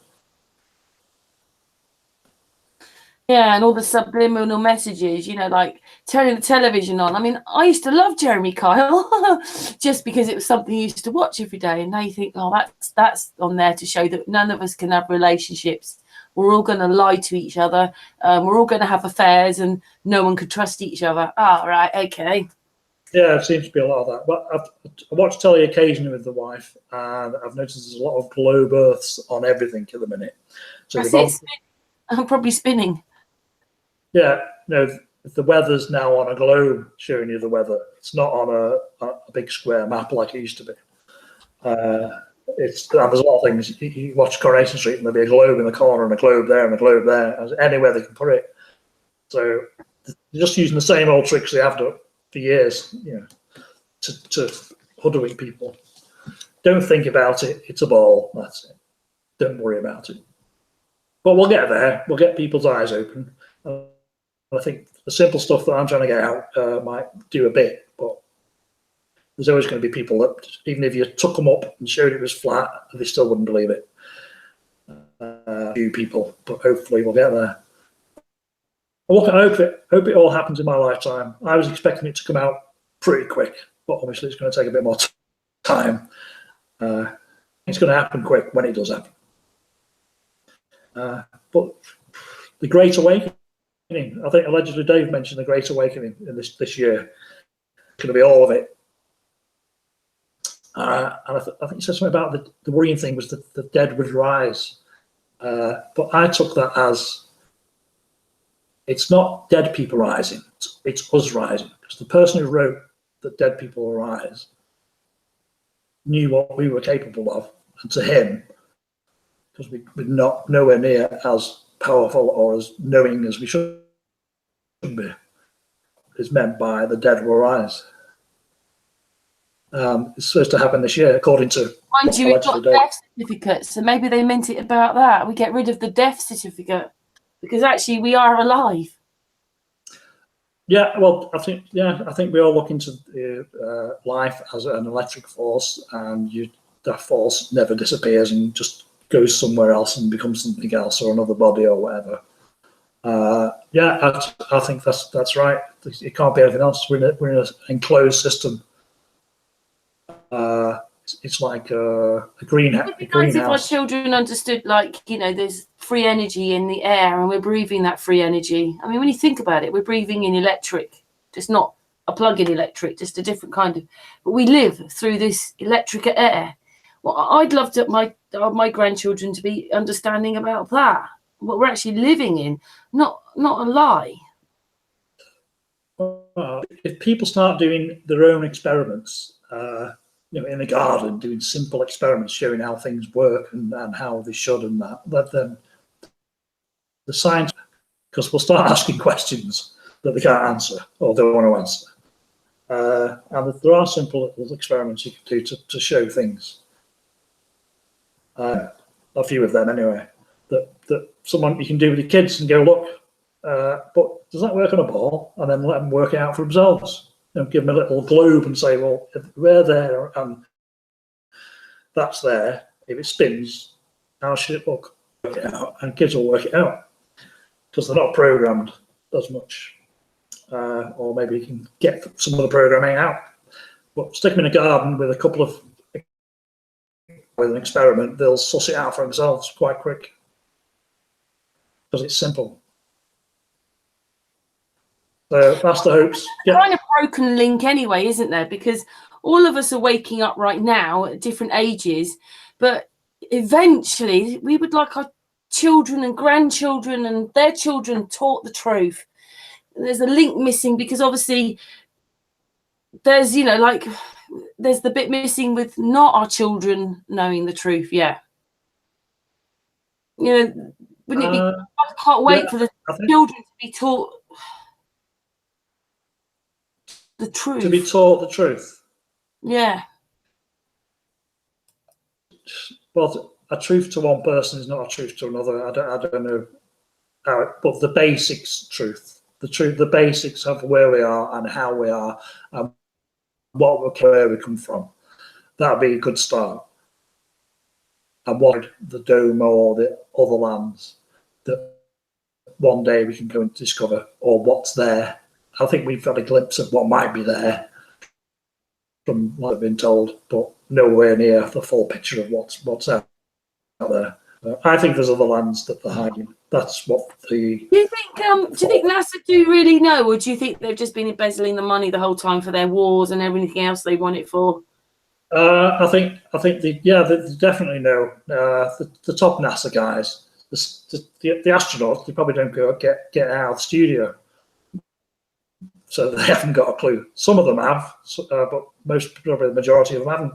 Yeah, and all the subliminal messages, like turning the television on. I mean, I used to love Jeremy Kyle just because it was something you used to watch every day. And now you think, oh, that's on there to show that none of us can have relationships. We're all going to lie to each other. We're all going to have affairs, and no one could trust each other. Oh, right, okay. Yeah, it seems to be a lot of that. But I watch telly occasionally with the wife, and I've noticed there's a lot of globe earths on everything at the minute. So I'm probably spinning. Yeah, the weather's now on a globe showing you the weather. It's not on a big square map like it used to be. There's a lot of things. You watch Coronation Street and there'll be a globe in the corner and a globe there and a globe there. Anywhere they can put it. So they're just using the same old tricks they have done for years, to hoodwink people. Don't think about it. It's a ball. That's it. Don't worry about it. But we'll get there. We'll get people's eyes open. I think the simple stuff that I'm trying to get out might do a bit, but there's always going to be people that, even if you took them up and showed it was flat, they still wouldn't believe it. Few people, but hopefully we'll get there. I hope it all happens in my lifetime. I was expecting it to come out pretty quick, but obviously it's going to take a bit more time. It's going to happen quick when it does happen. But the Great Awakening, I think allegedly Dave mentioned the Great Awakening in this year. It's going to be all of it. And I think he said something about the worrying thing was that the dead would rise. But I took that as, it's not dead people rising, it's us rising. Because the person who wrote that dead people will rise knew what we were capable of. And to him, because we're not nowhere near as powerful or as knowing as we should be, is meant by the dead will rise. It's supposed to happen this year, according to. Mind you, we've got death certificates, so maybe they meant it about that. We get rid of the death certificate because actually we are alive. Yeah, well, I think we all look into life as an electric force, and that force never disappears and just goes somewhere else and becomes something else or another body or whatever. I think that's right. It can't be anything else. We're in an enclosed system. It's like a greenhouse. It'd be nice if our children understood, there's free energy in the air and we're breathing that free energy. I mean, when you think about it, we're breathing in electric, just not a plug-in electric, just a different kind of. But we live through this electric air. Well, I'd love my grandchildren to be understanding about that, what we're actually living in, not a lie. If people start doing their own experiments, in the garden, doing simple experiments showing how things work and how they should and that, let them, the science, because we'll start asking questions that they can't answer or don't want to answer. And there are simple little experiments you can do to show things. A few of them anyway, that someone you can do with your kids and go, look, but does that work on a ball? And then let them work it out for themselves. Give them a little globe and say, well, if we're there and that's there, if it spins, how should it look? Work it out, and kids will work it out because they're not programmed as much. Or maybe you can get some of the programming out. But stick them in a garden with an experiment, they'll suss it out for themselves quite quick because it's simple. So that's the hopes. Yeah. Kind of broken link anyway, isn't there? Because all of us are waking up right now at different ages, but eventually we would like our children and grandchildren and their children taught the truth. There's a link missing because obviously there's, you know, like there's the bit missing with not our children knowing the truth. Yeah. You know, wouldn't it be, I can't wait for the children to be taught the truth. To be taught the truth. Yeah. Well, a truth to one person is not a truth to another. I don't know how, but the basics truth, the basics of where we are and how we are and where we come from. That'd be a good start. And what the dome or the other lands that one day we can go and discover, or what's there. I think we've got a glimpse of what might be there from what I've been told, but nowhere near the full picture of what's out there. I think there's other lands that they're hiding. That's what the. Do you think NASA do really know, or do you think they've just been embezzling the money the whole time for their wars and everything else they want it for? I think they definitely know. The top NASA guys, the astronauts, they probably don't go get out of the studio, so they haven't got a clue. Some of them have, but probably the majority of them haven't.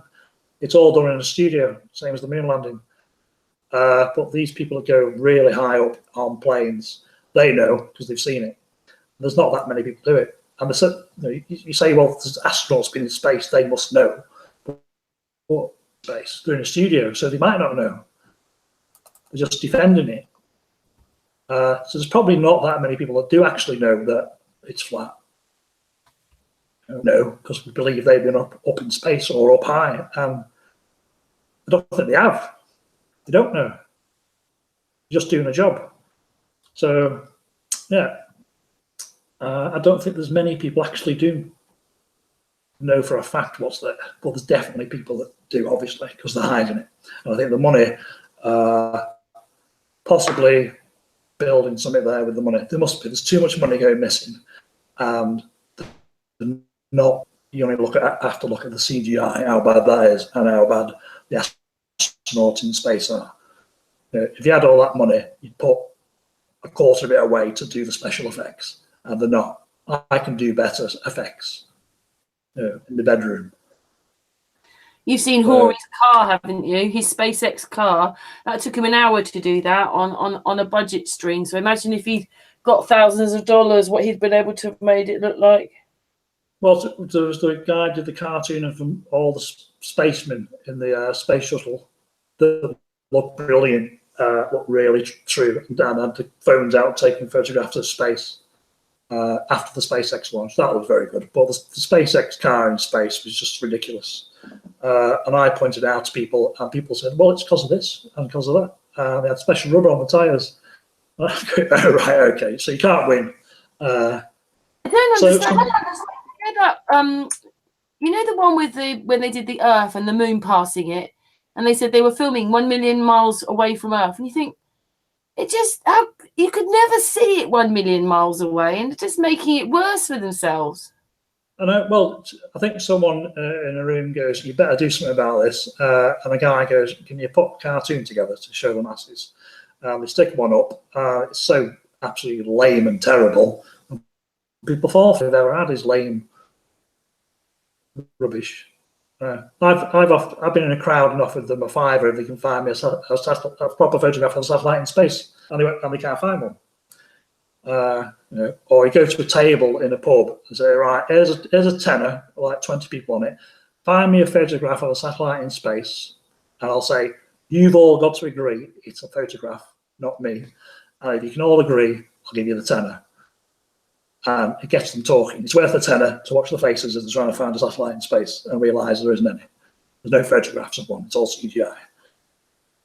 It's all done in a studio, same as the moon landing. But these people that go really high up on planes, they know because they've seen it. There's not that many people do it. And you say, well, there's astronauts been in space, they must know. But space, they're in a studio, so they might not know. They're just defending it. So there's probably not that many people that do actually know that it's flat. No, because we believe they've been up in space or up high, and I don't think they have. They don't know. They're just doing a job. So, yeah, I don't think there's many people actually do know for a fact what's there, but there's definitely people that do, obviously, because they're hiding it. And I think the money, possibly building something there with the money. There must be. There's too much money going missing, and not. You only have to look at the CGI, how bad that is, and how bad the astronauts in space are. If you had all that money, you'd put a quarter of it away to do the special effects, and they're not. I can do better effects in the bedroom. You've seen Hori's car, haven't you? His SpaceX car. That took him an hour to do that on a budget stream. So imagine if he'd got thousands of dollars, what he'd been able to have made it look like. Well, there was the guy who did the cartoon of all the spacemen in the space shuttle that looked brilliant, looked really true, and had the phones out taking photographs of space after the SpaceX launch. That was very good. But the SpaceX car in space was just ridiculous. And I pointed out to people, and people said, well, it's because of this and because of that. They had special rubber on the tyres. Oh, right, okay, so you can't win. I don't understand. You know the one with when they did the Earth and the moon passing it, and they said they were filming 1 million miles away from Earth, and you think you could never see it 1 million miles away, and just making it worse for themselves. Well, I think someone in a room goes, you better do something about this. And a guy goes, can you put a cartoon together to show the masses? They stick one up. It's so absolutely lame and terrible. People fall for it. They've ever had is lame rubbish. I've been in a crowd and offered them a $5 if they can find me a proper photograph of a satellite in space, and they can't find one. Or you go to a table in a pub and say, right, here's a tenner, like 20 people on it. Find me a photograph of a satellite in space, and I'll say, you've all got to agree it's a photograph, not me. And if you can all agree, I'll give you the tenner. And it gets them talking. It's worth a tenner to watch the faces as they're trying to find a satellite in space and realise there isn't any. There's no photographs of one. It's all CGI.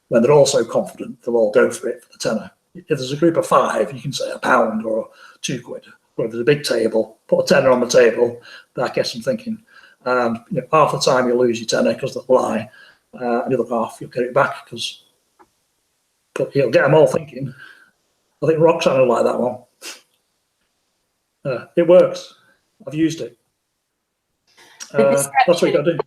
When they're all so confident, they'll all go for it for the tenner. If there's a group of 5, you can say £1 or £2. But if there's a big table, put a tenner on the table, that gets them thinking. And half the time you'll lose your tenner because they'll lie, and the other half you'll get it back but you'll get them all thinking. I think Roxanne will like that one. It works. I've used it. That's what you got to do.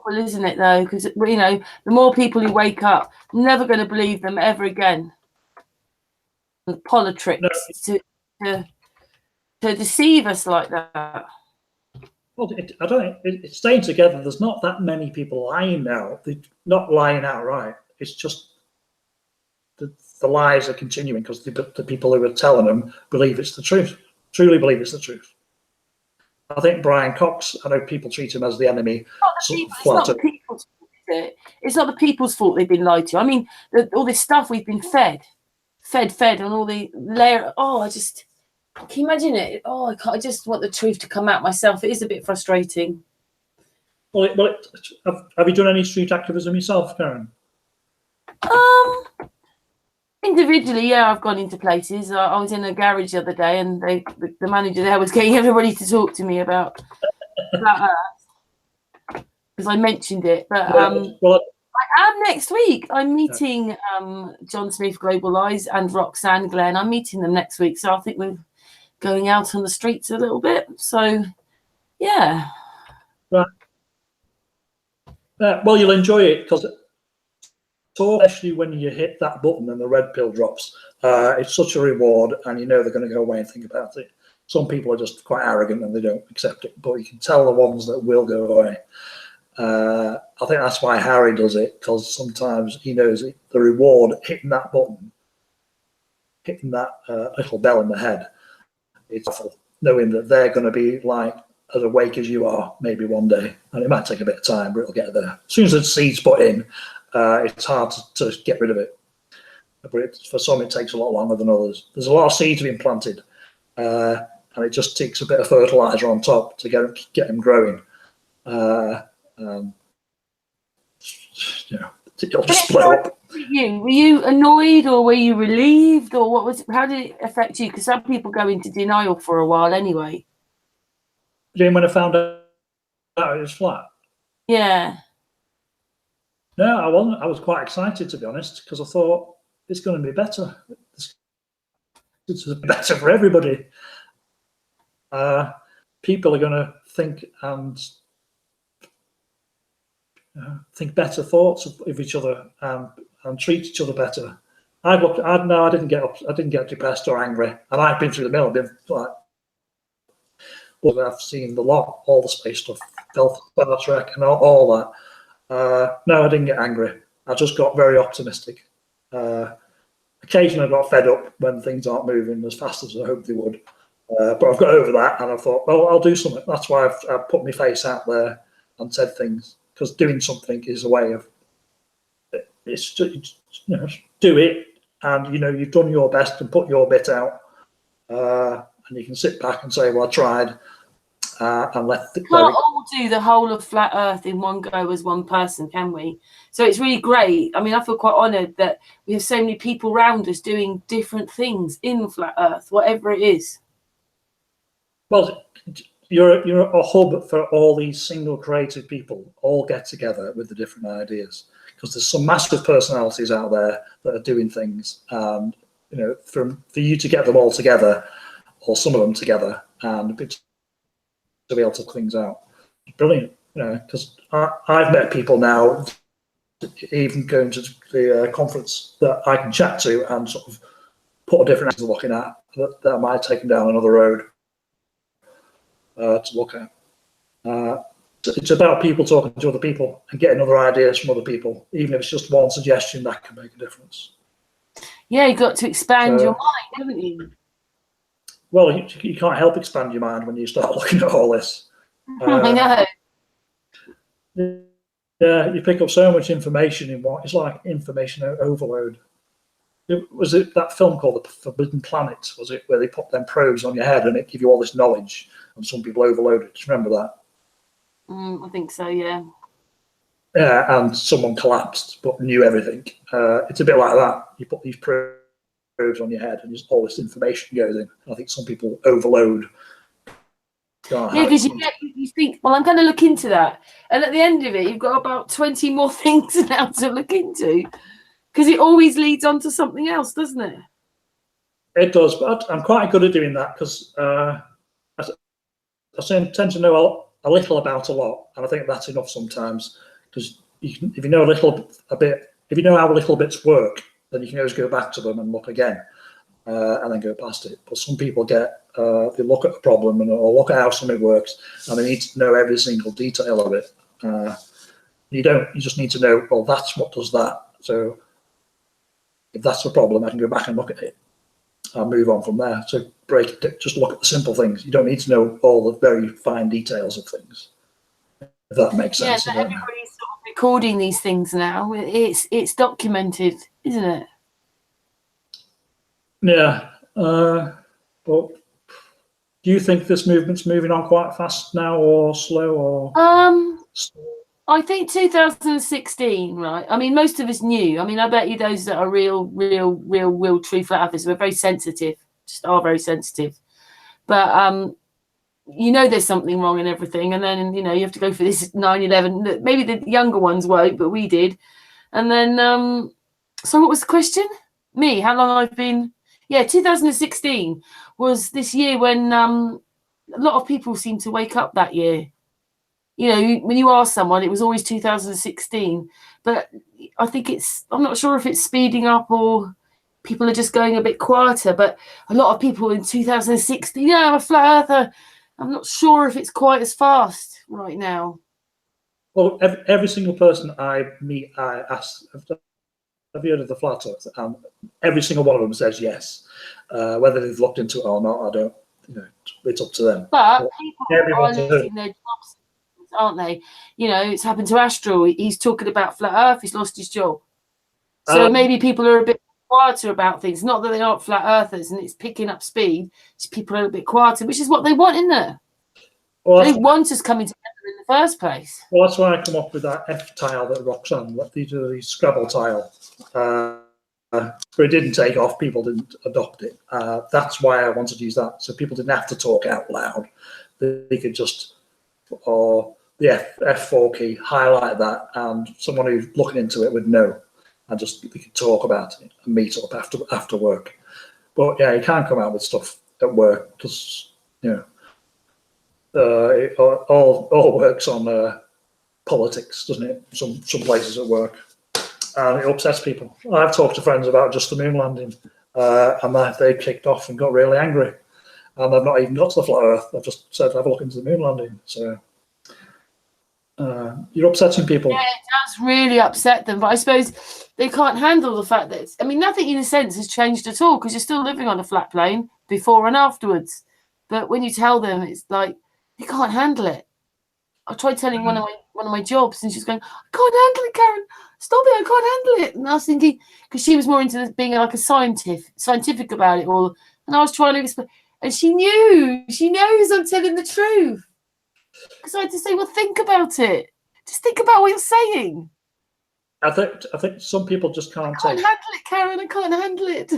horrible, isn't it, though? Because, you know, the more people who wake up, never going to believe them ever again. The politics to deceive us like that. Well, it's staying together. There's not that many people lying now. They're not lying outright. It's just the lies are continuing because the people who are telling them believe it's the truth, truly believe it's the truth. I think Brian Cox, I know people treat him as the enemy. It's not the people's fault. It's not the people's fault they've been lied to. I mean, all this stuff we've been fed, and all the layer. Oh, can you imagine it? Oh, I just want the truth to come out myself. It is a bit frustrating. Well, have you done any street activism yourself, Karen? Individually, yeah, I've gone into places. I was in a garage the other day, and the manager there was getting everybody to talk to me about because I mentioned it. But well, I am next week. I'm meeting John Smith Global Eyes and Roxanne Glenn. I'm meeting them next week, so I think we're going out on the streets a little bit. So, yeah. Right. Well, you'll enjoy it because, especially when you hit that button and the red pill drops, it's such a reward, and you know they're going to go away and think about it. Some people are just quite arrogant and they don't accept it, but you can tell the ones that will go away. I think that's why Harry does it, because sometimes he knows the reward hitting that button, hitting that little bell in the head. It's awful knowing that they're going to be like as awake as you are maybe one day, and it might take a bit of time, but it'll get there. As soon as the seed's put in, it's hard to get rid of it. But for some, it takes a lot longer than others. There's a lot of seeds being planted, and it just takes a bit of fertilizer on top to get them growing. You know, it'll just blow up. Were you annoyed, or were you relieved, or how did it affect you? Because some people go into denial for a while anyway. When I found out it was flat? Yeah. No, I wasn't. I was quite excited, to be honest, because I thought it's going to be better. It's better for everybody. People are going to think and think better thoughts of each other and treat each other better. I didn't get depressed or angry, and I've been through the mill. I've been like, well, I've seen all the space stuff, Star Trek, and all that. No, I didn't get angry. I just got very optimistic. Occasionally, I got fed up when things aren't moving as fast as I hoped they would. But I've got over that, and I thought, well, I'll do something. That's why I've put my face out there and said things, because doing something is a way of it's just, do it, and you've done your best and put your bit out, and you can sit back and say, well, I tried, and let it go. Can't all do the whole of Flat Earth in one go as one person, can we? So it's really great. I mean, I feel quite honoured that we have so many people around us doing different things in Flat Earth, whatever it is. Well, you're a hub for all these single creative people all get together with the different ideas, because there's some massive personalities out there that are doing things, and for you to get them all together, or some of them together, and to be able to put things out, brilliant. Because I've met people now, even going to the conference, that I can chat to and sort of put a different angle looking at that might take them down another road to look at. It's about people talking to other people and getting other ideas from other people, even if it's just one suggestion that can make a difference. Yeah, you've got to expand your mind, haven't you? Well, you can't help expand your mind when you start looking at all this. I know. Yeah, you pick up so much information in one. It's like information overload. Was it that film called The Forbidden Planet? Was it where they put them probes on your head and it give you all this knowledge, and some people overload it? Do you remember that? I think so, yeah. Yeah, and someone collapsed but knew everything. It's a bit like that. You put these probes on your head and just all this information goes in. I think some people overload. Yeah, because you think, well, I'm going to look into that, and at the end of it, you've got about 20 more things now to look into, because it always leads on to something else, doesn't it? It does, but I'm quite good at doing that, because I tend to know a little about a lot, and I think that's enough sometimes, Because if you know if you know how little bits work, then you can always go back to them and look again, and then go past it. But some people they look at a problem or look at how something works, and they need to know every single detail of it. You just need to know, well, that's what does that. So if that's the problem, I can go back and look at it and move on from there. So just look at the simple things. You don't need to know all the very fine details of things, if that makes sense. Yeah, but everybody's sort of recording these things now. It's documented, isn't it? Yeah. But do you think this movement's moving on quite fast now, or slow, or? I think 2016, right? I mean, most of us knew. I mean, I bet you those that are real true flat earthers were very sensitive, just are very sensitive. But you know there's something wrong in everything, and then you have to go for this 9/11. Maybe the younger ones won't, but we did. And then so what was the question? Me, how long I've been? Yeah, 2016 was this year when a lot of people seemed to wake up that year. When you ask someone, it was always 2016, but I think I'm not sure if it's speeding up or people are just going a bit quieter, but a lot of people in 2016, I'm a flat earther. I'm not sure if it's quite as fast right now. Well, every single person I meet, I ask, have you heard of the flat earth? And every single one of them says yes. Whether they've looked into it or not, I don't, it's up to them. But people are losing their jobs, aren't they? It's happened to Astral. He's talking about flat earth. He's lost his job. So maybe people are a bit quieter about things. Not that they aren't flat earthers and it's picking up speed. It's people are a bit quieter, which is what they want, isn't it? Well, they want us coming together in the first place. Well, that's why I come up with that F tile that Roxanne, the Scrabble tile. But it didn't take off. People didn't adopt it. That's why I wanted to use that. So people didn't have to talk out loud. They could just, or the F4 key, highlight that, and someone who's looking into it would know. And we could talk about it and meet up after work. But yeah, you can't come out with stuff at work because it all works on politics, doesn't it? Some places at work, and it upsets people. I've talked to friends about just the moon landing, and they kicked off and got really angry, and I've not even got to the flat Earth. I've just said have a look into the moon landing. So you're upsetting people. Yeah, it does really upset them, but I suppose they can't handle the fact that nothing in a sense has changed at all because you're still living on a flat plane before and afterwards. But when you tell them, it's like they can't handle it. I tried telling one of my jobs, and she's going, "I can't handle it, Karen. Stop it! I can't handle it." And I was thinking, because she was more into being like a scientific about it all, and I was trying to explain, and she knows I'm telling the truth. Because I had to say, well, think about it. Just think about what you're saying. I think some people just can't. I can't handle it, Karen. I can't handle it.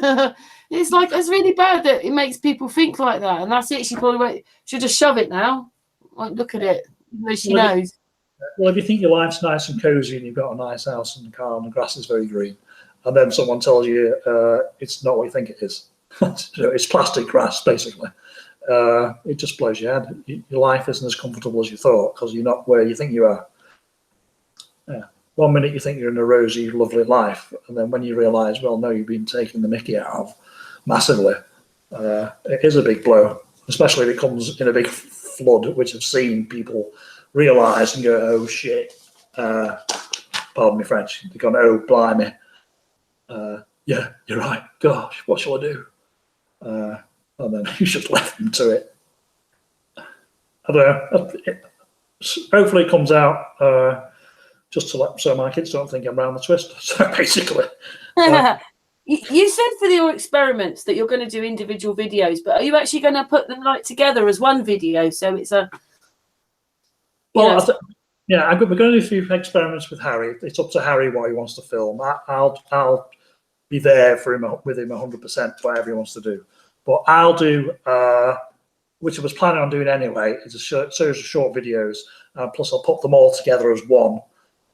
It's really bad that it makes people think like that, and that's it. She probably should just shove it now. Like, look at it, even though she knows. Well, if you think your life's nice and cozy and you've got a nice house and a car and the grass is very green, and then someone tells you it's not what you think it is, it's plastic grass basically. It just blows your head. Your life isn't as comfortable as you thought because you're not where you think you are. Yeah. 1 minute you think you're in a rosy, lovely life, and then when you realise, well, no, you've been taking the mickey out of massively. It is a big blow, especially if it comes in a big flood, which I've seen people realise and go, oh shit. Pardon me French. They've gone, oh blimey. Yeah, you're right. Gosh, what shall I do? And then you just left them to it. I don't know. Hopefully it comes out just so my kids don't think I'm round the twist. So basically. You said for your experiments that you're going to do individual videos, but are you actually going to put them together as one video? So it's a... Well, we're going to do a few experiments with Harry. It's up to Harry what he wants to film. I'll be there for him with him 100%, whatever he wants to do. But I'll do, which I was planning on doing anyway, is a series of short videos. Plus, I'll put them all together as one.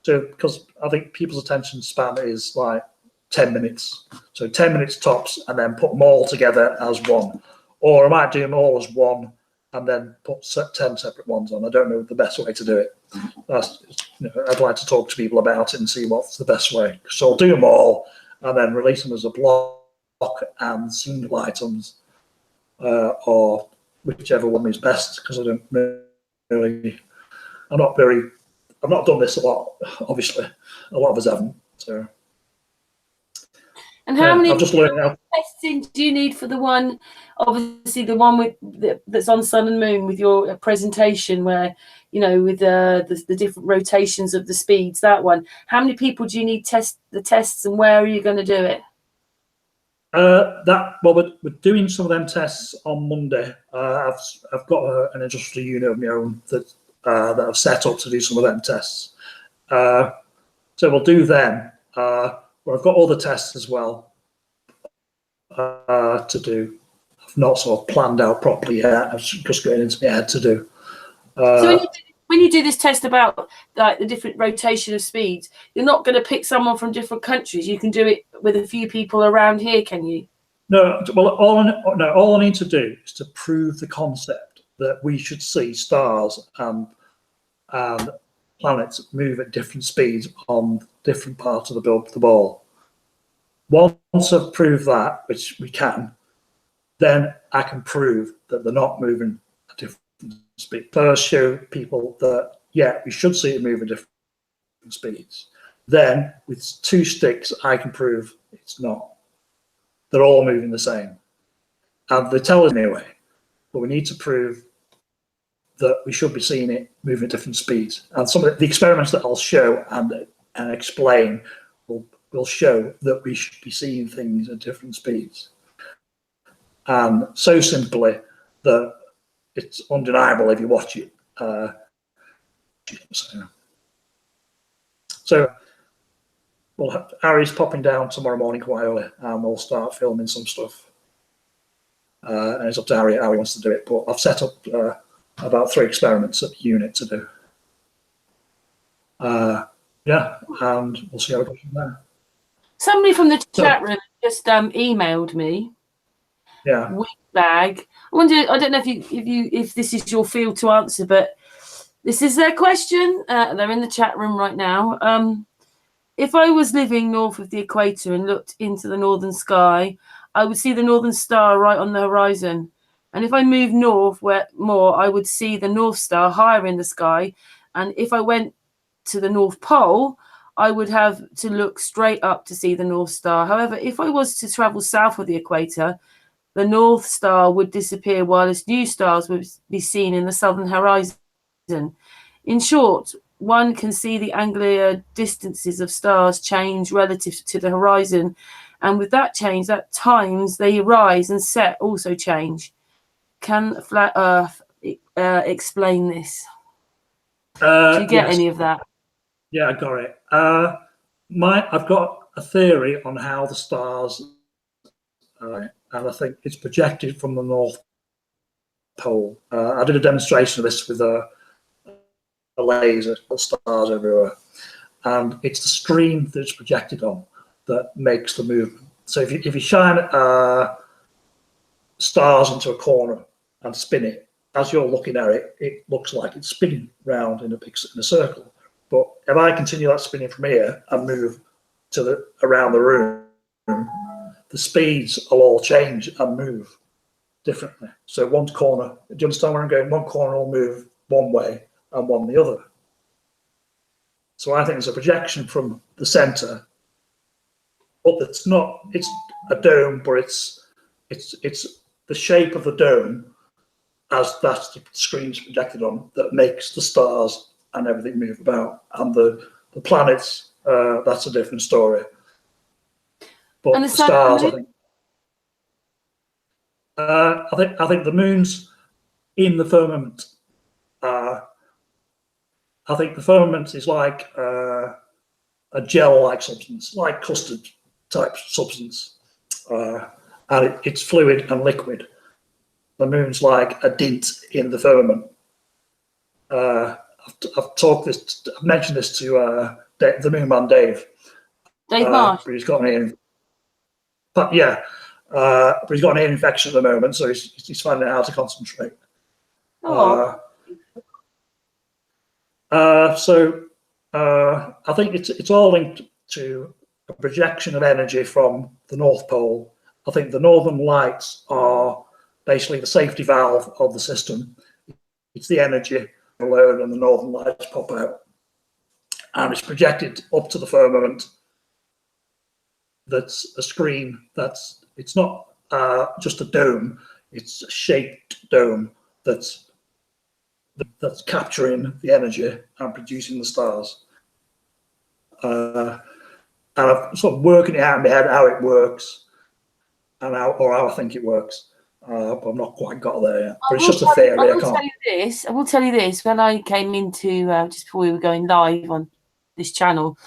So, because I think people's attention span is like 10 minutes. So 10 minutes tops, and then put them all together as one. Or I might do them all as one, and then put 10 separate ones on. I don't know the best way to do it. I'd like to talk to people about it and see what's the best way. So I'll do them all and then release them as a block and single items, or whichever one is best, because I don't really, I've not done this a lot, obviously. A lot of us haven't. So. And how many I'm just learning how. testing do you need for the one, obviously the one with that's on Sun and Moon with your presentation where, you know, with the different rotations of the speeds, that one? How many people do you need test the tests, and where are you going to do it? We're doing some of them tests on Monday. I've got an industrial unit of my own that I've set up to do some of them tests. So we'll do them. Well, I've got other tests as well to do. I've not sort of planned out properly yet. I'm just getting into my head to do. So when you do this test about like the different rotation of speeds, you're not going to pick someone from different countries. You can do it with a few people around here, can you? No. Well, all I need to do is to prove the concept that we should see stars and planets move at different speeds on different parts of the ball. Once I've proved that, which we can, then I can prove that they're not moving at different speeds. First, show people that, yeah, we should see it move at different speeds. Then, with 2 sticks, I can prove it's not. They're all moving the same. And they tell us anyway, but we need to prove that we should be seeing it moving at different speeds. And some of the experiments that I'll show and explain will show that we should be seeing things at different speeds. And so simply that it's undeniable if you watch it. So well, Harry's popping down tomorrow morning quite early, and we'll start filming some stuff. And it's up to Harry how he wants to do it. But I've set up about 3 experiments at the unit to do. Yeah, and we'll see how it goes from there. Somebody from the chat room just emailed me. Yeah. Bag. I wonder. I don't know if this is your field to answer, but this is their question. They're in the chat room right now. If I was living north of the equator and looked into the northern sky, I would see the northern star right on the horizon. And if I moved north more, I would see the North Star higher in the sky. And if I went to the North Pole, I would have to look straight up to see the North Star. However, if I was to travel south of the equator, the North Star would disappear whilst new stars would be seen in the southern horizon. In short, one can see the angular distances of stars change relative to the horizon. And with that change, at times they rise and set also change. Can Flat Earth explain this? Do you get any of that? Yeah, I got it. I've got a theory on how the stars, and I think it's projected from the North Pole. I did a demonstration of this with a laser, stars everywhere, and it's the screen that it's projected on that makes the movement. So if you shine stars into a corner and spin it, as you're looking at it, it looks like it's spinning round in a circle. But if I continue that spinning from here and move to around the room, the speeds will all change and move differently. So one corner, do you understand where I'm going? One corner will move one way and one the other. So I think it's a projection from the center up. It's a dome, but it's the shape of the dome as that's the screen's projected on that makes the stars and everything move about. And the planets, that's a different story. But and the stars, I think the moon's in the firmament. I think the firmament is like a gel-like substance, like custard type substance, and it's fluid and liquid. The moon's like a dint in the firmament. I've mentioned this to the Moon Man Dave. Dave Marsh. But he's got an ear. But he's got an ear infection at the moment, so he's finding out how to concentrate. Oh. I think it's all linked to a projection of energy from the North Pole. I think the Northern Lights are basically the safety valve of the system. It's the energy alone, and the Northern Lights pop out, and it's projected up to the firmament. That's a screen. It's not just a dome. It's a shaped dome that's capturing the energy and producing the stars. And I'm sort of working it out in my head how it works, and how I think it works. But I'm not quite got there yet. But it's just a theory. I will tell you this. When I came into just before we were going live on this channel,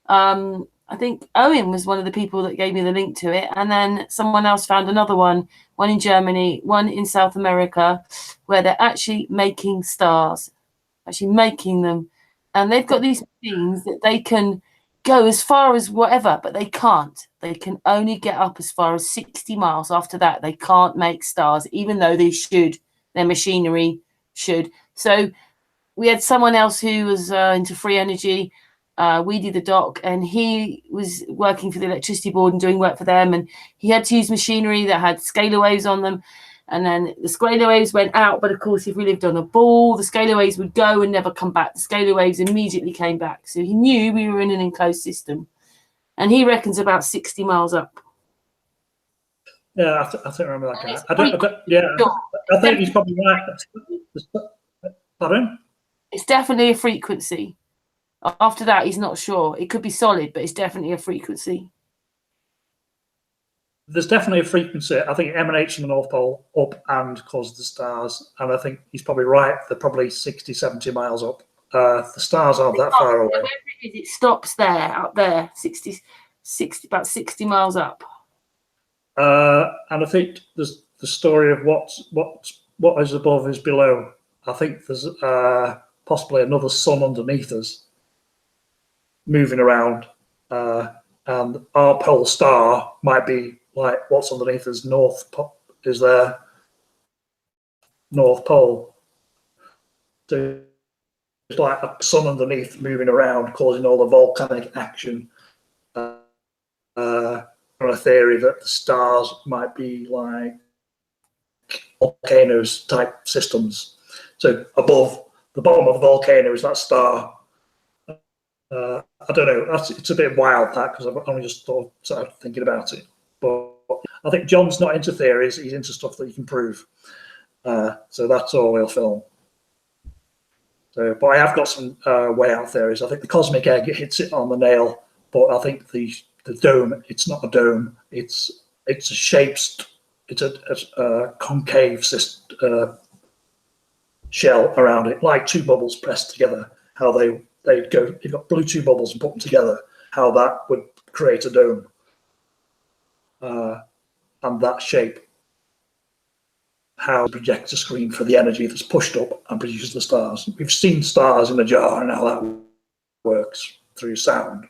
I think Owen was one of the people that gave me the link to it, and then someone else found another one in Germany, one in South America, where they're actually making stars, actually making them, and they've got these machines that they can go as far as whatever, but they can't. They can only get up as far as 60 miles. After that, they can't make stars, even though they should. Their machinery should. So we had someone else who was into free energy. We did the doc, and he was working for the electricity board and doing work for them, and he had to use machinery that had scalar waves on them, and then the scalar waves went out. But of course, if we lived on a ball, the scalar waves would go and never come back. The scalar waves immediately came back, so he knew we were in an enclosed system, and he reckons about 60 miles up. Yeah, I think I remember that guy. I think he's probably right. Pardon? It's definitely a frequency. After that, he's not sure. It could be solid, but it's definitely a frequency. There's definitely a frequency. I think it emanates from the North Pole up and causes the stars. And I think he's probably right. They're probably 60, 70 miles up. The stars aren't that far away. It stops there, up there, 60, about 60 miles up. And I think there's the story of what is above is below. I think there's possibly another sun underneath us, moving around, and our pole star might be like what's underneath us. Is there North Pole? So it's like a sun underneath moving around, causing all the volcanic action. On a theory that the stars might be like volcanoes type systems. So above the bottom of the volcano is that star. I don't know. It's a bit wild, that, because I've only just started thinking about it. But I think John's not into theories; he's into stuff that you can prove. So that's all we'll film. So, but I have got some way out theories. I think the cosmic egg hits it on the nail, but I think the dome, it's not a dome. It's a shaped. It's a concave shell around it, like two bubbles pressed together. How they'd go, you've got blue two bubbles and put them together, how that would create a dome. And that shape, how it projects a screen for the energy that's pushed up and produces the stars. We've seen stars in a jar and how that works through sound.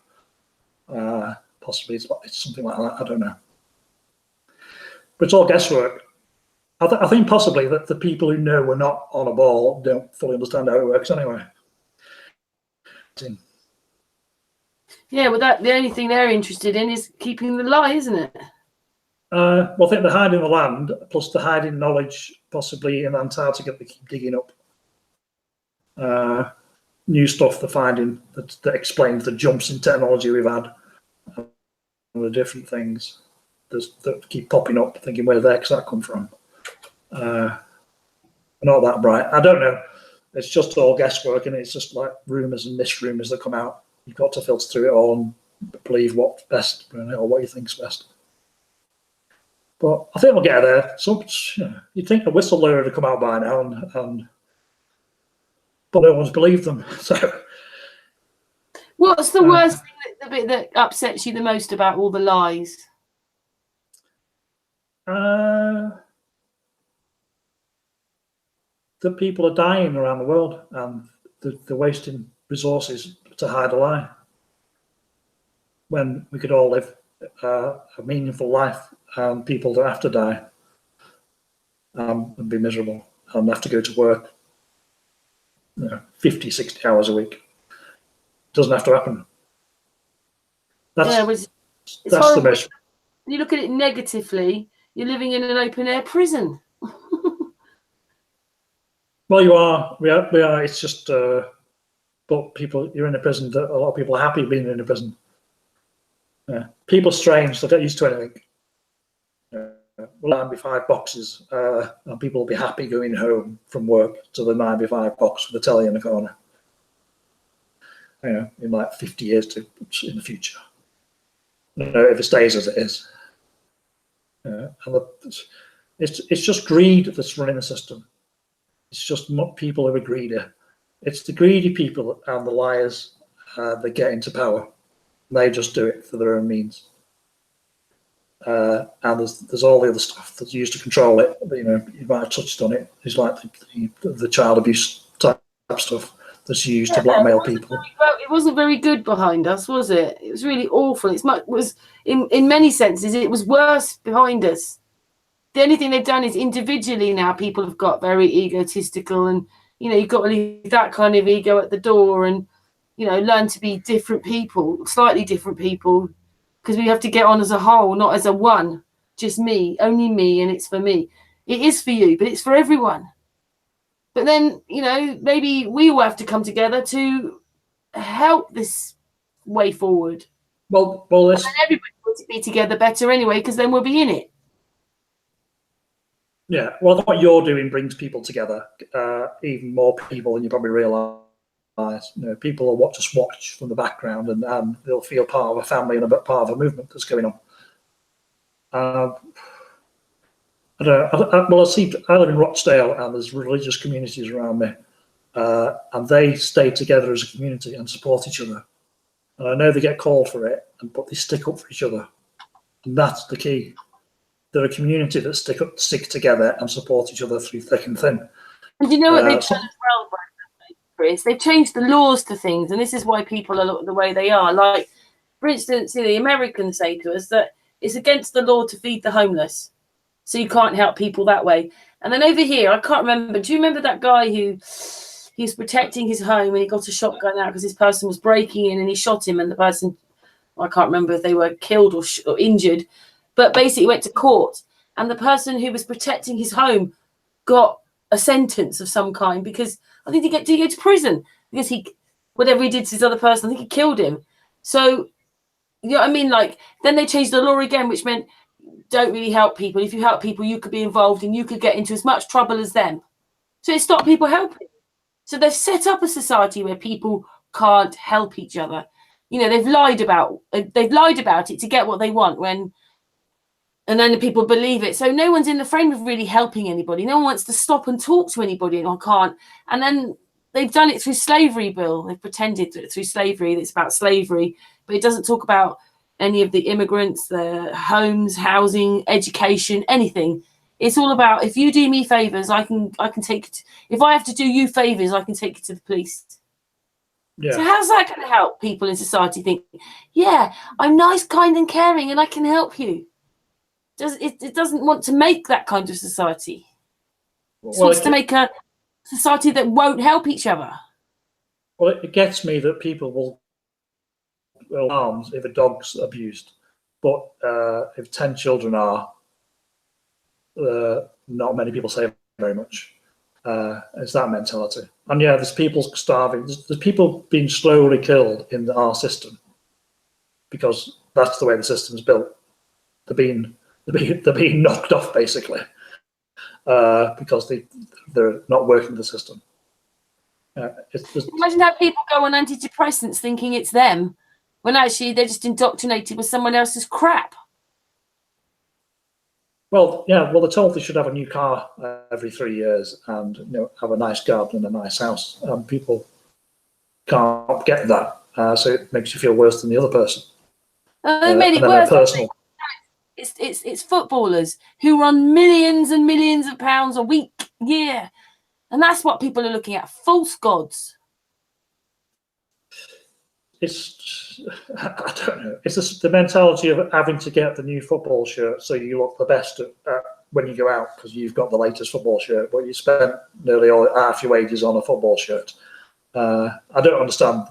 Possibly it's something like that, I don't know. But it's all guesswork. I think possibly that the people who know we're not on a ball don't fully understand how it works anyway. Yeah, well, the only thing they're interested in is keeping the lie, isn't it? Well, I think they're hiding the land, plus they're hiding knowledge, possibly in Antarctica. They keep digging up new stuff they're finding that explains the jumps in technology we've had, and the different things that keep popping up. Thinking, where the heck's that come from? Not that bright. I don't know. It's just all guesswork, and it's just like rumours and misrumours that come out. You've got to filter through it all and believe what's best, or what you think's best. But I think we'll get there. So you'd think a whistleblower would have come out by now, but no one's believed them. So, what's the worst thing, the bit that upsets you the most about all the lies? That people are dying around the world, and they're wasting resources to hide a lie, when we could all live a meaningful life, and people don't have to die and be miserable. and have to go to work 50, 60 hours a week. Doesn't have to happen. That's the most. You look at it negatively, you're living in an open air prison. Well, you are. We are. It's just, but people, you're in a prison that a lot of people are happy being in a prison. People are strange. They don't used to anything. Well, 9-5 boxes, and people will be happy going home from work to the 9-5 box with a telly in the corner. In like 50 years in the future. If it stays as it is. And it's just greed that's running the system. It's just people who are greedy. It's the greedy people and the liars that get into power. They just do it for their own means. And there's all the other stuff that's used to control it. You might have touched on it. It's like the child abuse type stuff that's used to blackmail people. It wasn't very good behind us, was it? It was really awful. In many senses, it was worse behind us. The only thing they've done is individually now people have got very egotistical, and you've got to leave that kind of ego at the door, and learn to be different people, slightly different people, because we have to get on as a whole, not as a one, just me, only me, and it's for me. It is for you, but it's for everyone. But then, maybe we will have to come together to help this way forward. Well, and then everybody will be together better anyway, because then we'll be in it. Yeah, well, what you're doing brings people together, even more people than you probably realise. People will just watch from the background, and they'll feel part of a family and a bit part of a movement that's going on. I live in Rochdale, and there's religious communities around me, and they stay together as a community and support each other. And I know they get called for it, but they stick up for each other, and that's the key. They're a community that stick together and support each other through thick and thin. And you know what they've done as well, Chris? They've changed the laws to things, and this is why people are the way they are. Like, for instance, the Americans say to us that it's against the law to feed the homeless, so you can't help people that way. And then over here, I can't remember. Do you remember that guy who he was protecting his home and he got a shotgun out because this person was breaking in and he shot him, and the person, I can't remember if they were killed or injured, but basically went to court, and the person who was protecting his home got a sentence of some kind, because I think he did go to prison because whatever he did to his other person, I think he killed him. So, you know what I mean? Like, then they changed the law again, which meant don't really help people. If you help people, you could be involved and you could get into as much trouble as them. So it stopped people helping. So they've set up a society where people can't help each other. They've lied about it to get what they want, and then the people believe it. So no one's in the frame of really helping anybody. No one wants to stop and talk to anybody, and I can't. And then they've done it through slavery bill. They've pretended that through slavery that it's about slavery, but it doesn't talk about any of the immigrants, the homes, housing, education, anything. It's all about, if you do me favors, I can take it. If I have to do you favors, I can take it to the police. Yeah. So how's that going to help people in society think, yeah, I'm nice, kind, and caring, and I can help you? It doesn't want to make that kind of society. It wants to make a society that won't help each other. Well, it gets me that people will arms if a dog's abused, but if 10 children are, not many people say very much. It's that mentality. And yeah, there's people starving. There's people being slowly killed in our system because that's the way the system's built. They're being knocked off basically because they're not working with the system. Imagine how people go on antidepressants thinking it's them, when actually they're just indoctrinated with someone else's crap. Well, yeah. Well, they're told they should have a new car every 3 years and have a nice garden and a nice house. People can't get that, so it makes you feel worse than the other person. They made it worse. Personal. It's footballers who run millions and millions of pounds a week, year, and that's what people are looking at. False gods. I don't know. It's the mentality of having to get the new football shirt so you look the best at when you go out because you've got the latest football shirt, but you spent nearly half your wages on a football shirt. I don't understand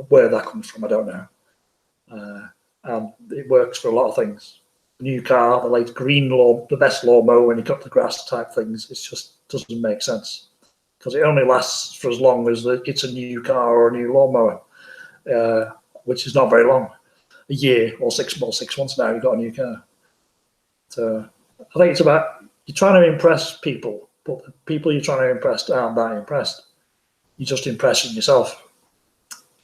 where that comes from. I don't know. And it works for a lot of things. New car, the late green lawn, the best lawnmower when you cut the grass type things. It just doesn't make sense because it only lasts for as long as it's a new car or a new lawnmower, which is not very long. A year or 6 months now, you've got a new car. So I think it's about you're trying to impress people, but the people you're trying to impress aren't that impressed. You're just impressing yourself,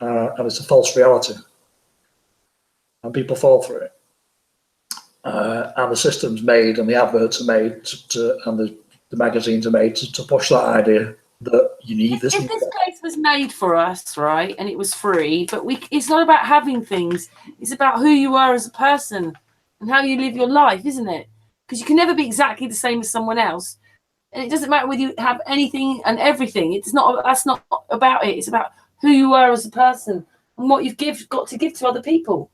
and it's a false reality, and people fall for it. And the system's made, and the adverts are made, and the magazines are made to push that idea that you need this. If this place was made for us, right, and it was free, but it's not about having things. It's about who you are as a person and how you live your life, isn't it? Because you can never be exactly the same as someone else, and it doesn't matter whether you have anything and everything. It's not. That's not about it. It's about who you are as a person and what you've got to give to other people.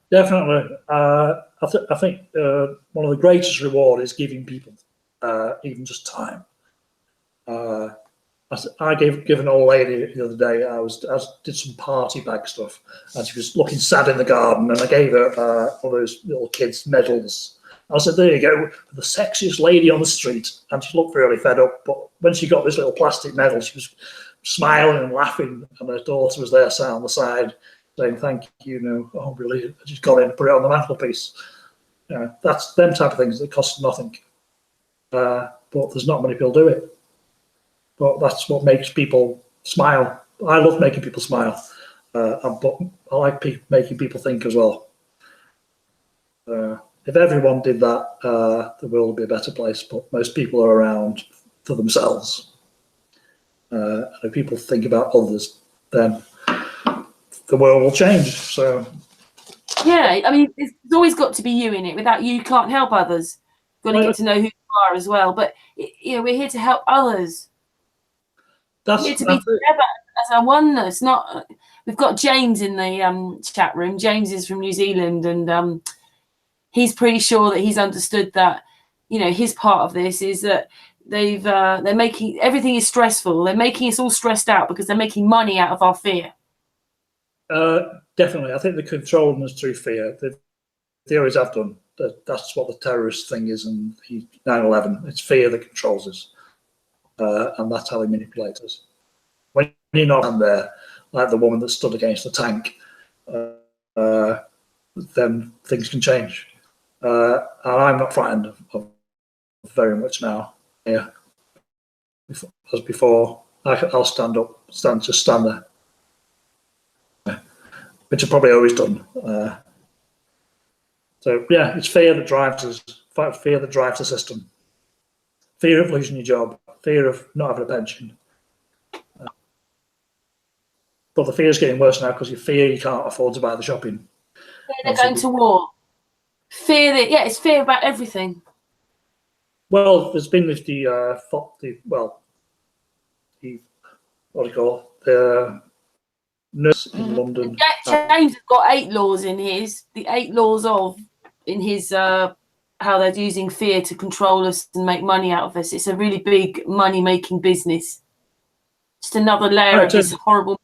Definitely. I think one of the greatest reward is giving people even just time. I gave an old lady the other day. I did some party bag stuff, and she was looking sad in the garden, and I gave her one of those little kids' medals. I said, "There you go, the sexiest lady on the street," and she looked really fed up. But when she got this little plastic medal, she was smiling and laughing, and her daughter was there sat on the side saying, "Thank you." Oh, brilliant. I just got in and put it on the mantelpiece. That's them type of things that cost nothing. But there's not many people do it. But that's what makes people smile. I love making people smile. But I like making people think as well. If everyone did that, the world would be a better place. But most people are around for themselves. And if people think about others, then the world will change. So yeah, I mean, there's always got to be you in it. Without you can't help others. You've got to get to know who you are as well. But we're here to help others. We're here to be together as a oneness. We've got James in the chat room. James is from New Zealand, and he's pretty sure that he's understood that his part of this is that they're making everything is stressful. They're making us all stressed out because they're making money out of our fear. Definitely, I think they're controlling us through fear. They always have done. That's what the terrorist thing is, and 9/11. It's fear that controls us, and that's how they manipulate us. When you're not there, like the woman that stood against the tank, then things can change. And I'm not frightened of very much now. Yeah, as before, I'll stand up, just stand there. Which I've probably always done. So yeah, it's fear that drives us. Fear that drives the system. Fear of losing your job. Fear of not having a pension. But the fear is getting worse now because you fear you can't afford to buy the shopping. They're going to war. Fear that it's fear about everything. Well, there's been with the what do you call it? The nurse in London. James has got 8 laws in the 8 laws in his how they're using fear to control us and make money out of us. It's a really big money-making business. Just another layer of this horrible.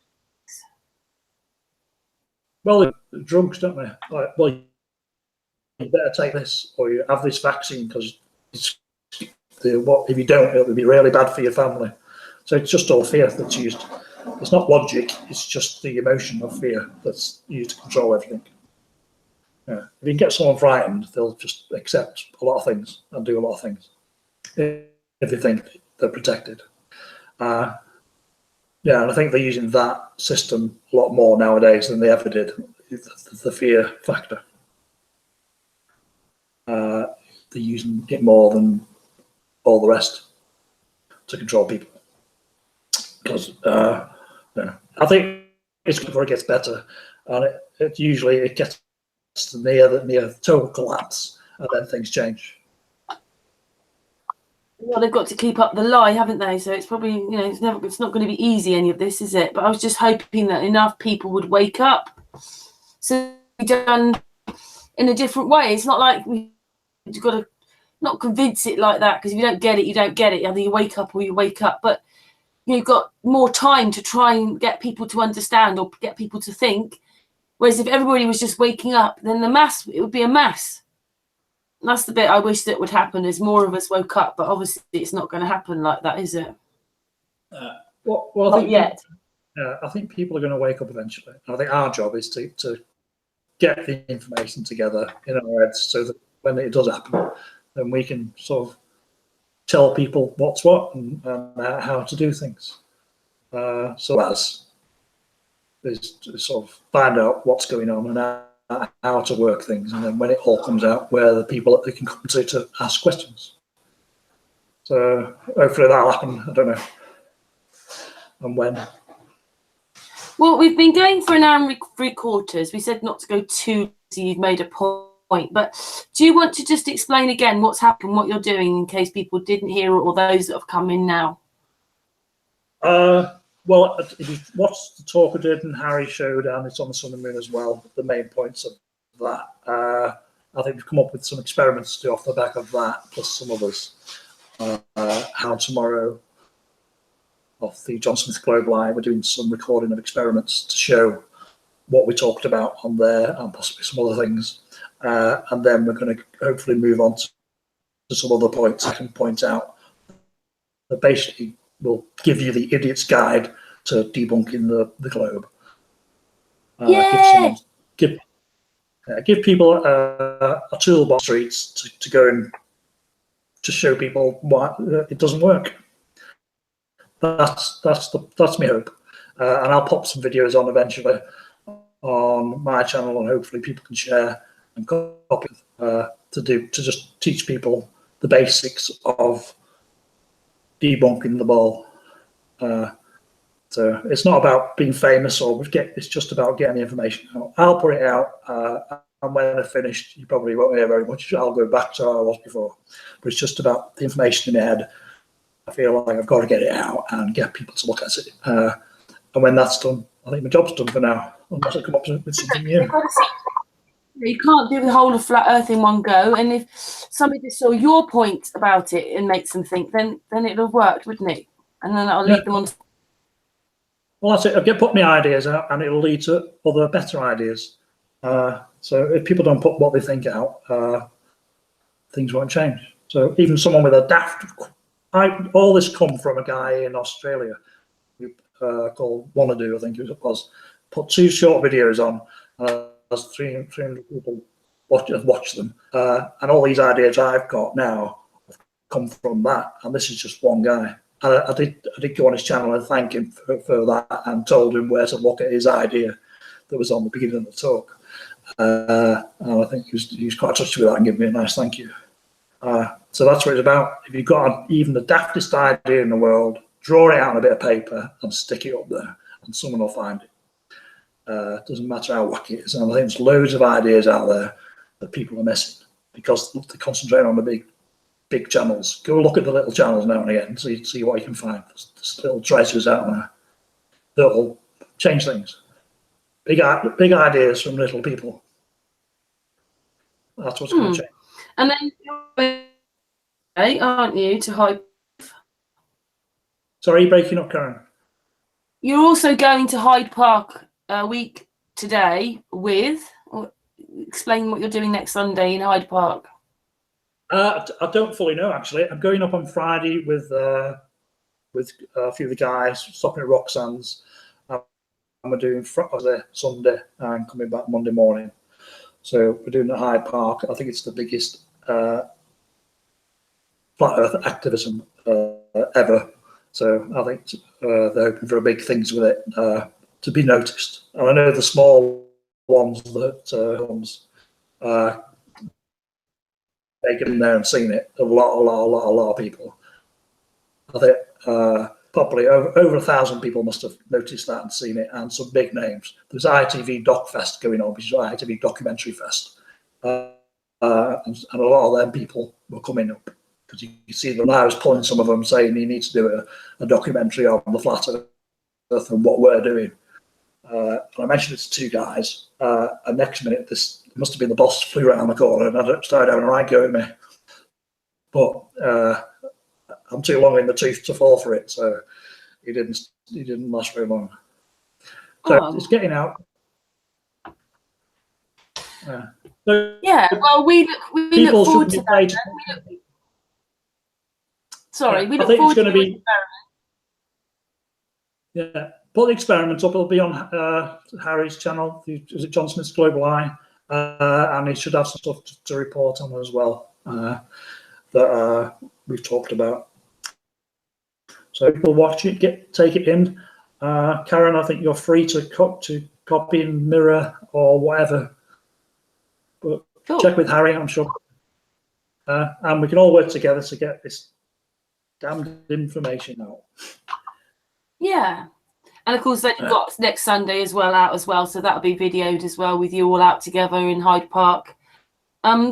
Well, drugs, don't they? Like, well, you better take this, or you have this vaccine because if you don't, it'll be really bad for your family. So it's just all fear that's used. It's not logic, it's just the emotion of fear that's used to control everything. If you can get someone frightened, they'll just accept a lot of things and do a lot of things if they think they're protected. And I think they're using that system a lot more nowadays than they ever did, the fear factor. They're using it more than all the rest to control people. Because I think it's before it gets better, and it usually gets to near total collapse, and then things change. Well, they've got to keep up the lie, haven't they? So it's probably it's not going to be easy, any of this, is it? But I was just hoping that enough people would wake up, so it's done in a different way. It's not like we've got to not convince it like that, because if you don't get it, you don't get it. Either you wake up or you wake up. But you've got more time to try and get people to understand or get people to think. Whereas if everybody was just waking up, then it would be a mass. And that's the bit I wish that would happen, as more of us woke up. But obviously, it's not going to happen like that, is it? Well, Not yet. I think people are going to wake up eventually. I think our job is to get the information together in our heads so that when it does happen, then we can sort of tell people what's what and how to do things. So as is to sort of find out what's going on and how to work things, and then when it all comes out, where the people that they can come to ask questions. So hopefully that'll happen. I don't know. And when? Well, we've been going for an hour and 3/4. We said not to go too. So you've made a point, but do you want to just explain again what's happened, what you're doing, in case people didn't hear it, or those that have come in now? Well, if you watched the talk I did and Harry showed, and it's on the Sun and Moon as well, the main points of that. I think we've come up with some experiments to do off the back of that, plus some others. How tomorrow, off the John Smith Globe Live, we're doing some recording of experiments to show what we talked about on there and possibly some other things. And then we're going to hopefully move on to some other points I can point out that basically will give you the idiot's guide to debunking the globe. Give people a toolbox streets to go and to show people why it doesn't work. That's my hope, and I'll pop some videos on eventually on my channel, and hopefully people can share and copy to just teach people the basics of debunking the ball. So it's not about being famous it's just about getting the information out. I'll put it out, and when I've finished, you probably won't hear very much. I'll go back to how I was before, but it's just about the information in my head. I feel like I've got to get it out and get people to look at it. And when that's done, I think my job's done for now, unless I come up with something new. You can't do the whole of Flat Earth in one go. And if somebody saw your point about it and makes them think, then it would have worked, wouldn't it? And then that'll lead them on. Well, that's it. I'll put my ideas out, and it'll lead to other better ideas. So if people don't put what they think out, things won't change. So even someone with a daft, all this come from a guy in Australia called Wanadu, I think it was, put 2 short videos on, and there's 300 people watch them, and all these ideas I've got now have come from that, and this is just one guy. And I did go on his channel and thank him for that, and told him where to look at his idea that was on the beginning of the talk. And I think he was quite touched with that and gave me a nice thank you. So that's what it's about. If you've got even the daftest idea in the world, draw it out on a bit of paper and stick it up there, and someone will find it. Doesn't matter how wacky it is. And I think there's loads of ideas out there that people are missing because they concentrate on the big channels. Go look at the little channels now and again and see what you can find. There's little treasures out there that will change things. Big ideas from little people. That's what's going to change. And then aren't you, to Hyde? Sorry, you're breaking up, Karen. You're also going to Hyde Park a week today explain what you're doing next Sunday in Hyde Park. I don't fully know, actually. I'm going up on Friday with a few of the guys, stopping at Roxanne's. And we're doing Sunday and coming back Monday morning. So we're doing it at Hyde Park. I think it's the biggest flat Earth activism ever. So I think they're hoping for big things with it to be noticed. And I know the small ones that taken there and seen it. A lot of people. I think probably over 1,000 people must have noticed that and seen it, and some big names. There's ITV Doc Fest going on, which is ITV Documentary Fest, and a lot of them people were coming up because you see them. I was pulling some of them saying you need to do a documentary on the flat Earth and what we're doing. And I mentioned it to 2 guys, and next minute this must have been the boss flew around the corner and I started having a right go at me. but I'm too long in the tooth to fall for it, so he didn't last very long. So it's getting out. So yeah, well, we look forward to that. Sorry, we look forward to the experiment. Yeah, put the experiment up. It'll be on Harry's channel. Is it John Smith's Global Eye? And he should have some stuff to report on as well that we've talked about. So people watch it, take it in. Karen, I think you're free to copy and mirror or whatever. But cool. Check with Harry, I'm sure. And we can all work together to get this damned information out. Yeah. And of course, then you've got next Sunday as well out as well. So that'll be videoed as well with you all out together in Hyde Park.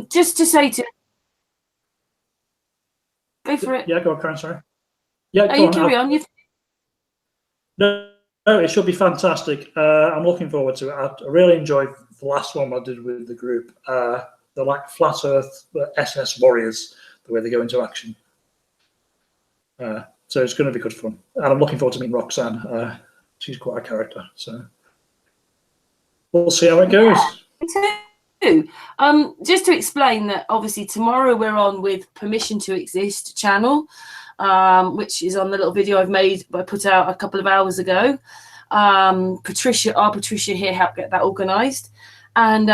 Just to say to... Go for it. Yeah, go on, Karen, sorry. Yeah, you carry on. No, it should be fantastic. I'm looking forward to it. I really enjoyed the last one I did with the group. They're like Flat Earth SS warriors, the way they go into action. So it's going to be good fun. And I'm looking forward to meeting Roxanne. She's quite a character. So we'll see how it goes. Yeah, just to explain that, obviously, tomorrow we're on with Permission to Exist channel. Which is on the little video I put out a couple of hours ago. Patricia here helped get that organised, and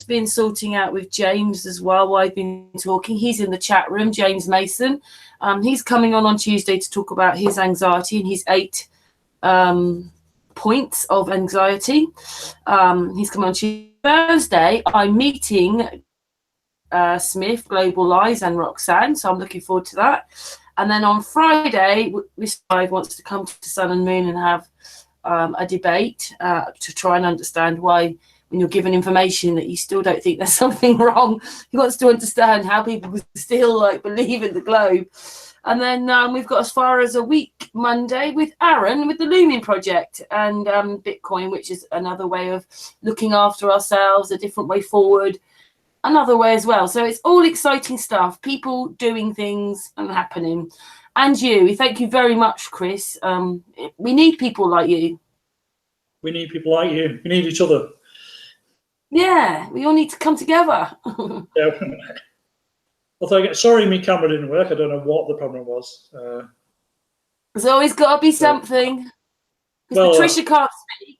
been sorting out with James as well while I've been talking. He's in the chat room, James Mason. He's coming on Tuesday to talk about his anxiety and his 8 points of anxiety. He's coming on Tuesday. Thursday, I'm meeting Smith, Global Eyes, and Roxanne, so I'm looking forward to that. And then on Friday, Miss Five wants to come to Sun and Moon and have a debate to try and understand why, when you're given information, that you still don't think there's something wrong. He wants to understand how people still believe in the globe. And then we've got as far as a week Monday with Aaron with the Looming Project and Bitcoin, which is another way of looking after ourselves, a different way forward. Another way as well. So it's all exciting stuff, people doing things and happening. And you, thank you very much, Chris. We need people like you. We need people like you. We need each other. Yeah, we all need to come together. Yeah. Although, sorry, my camera didn't work. I don't know what the problem was. There's always got to be something. Well, Patricia can't speak.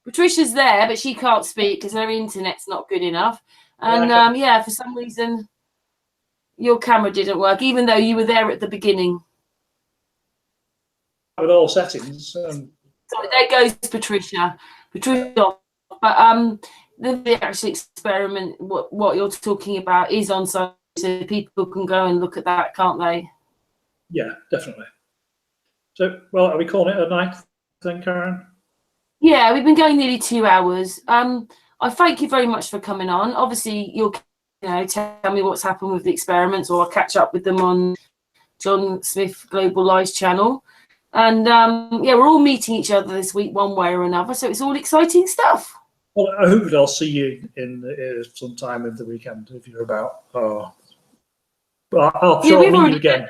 Patricia's there, but she can't speak because her internet's not good enough. And yeah, for some reason, your camera didn't work, even though you were there at the beginning. With all settings. So there goes Patricia. Patricia, but the actual experiment, what you're talking about, is on Sunday, so people can go and look at that, can't they? Yeah, definitely. So, well, are we calling it a night then, Karen? Yeah, we've been going nearly 2 hours. I thank you very much for coming on. Obviously, you'll tell me what's happened with the experiments, or I'll catch up with them on John Smith Global Lives channel. And yeah, we're all meeting each other this week one way or another, so it's all exciting stuff. Well, I hope I'll see you in sometime in the weekend if you're about. Well, I'll sure meet you again.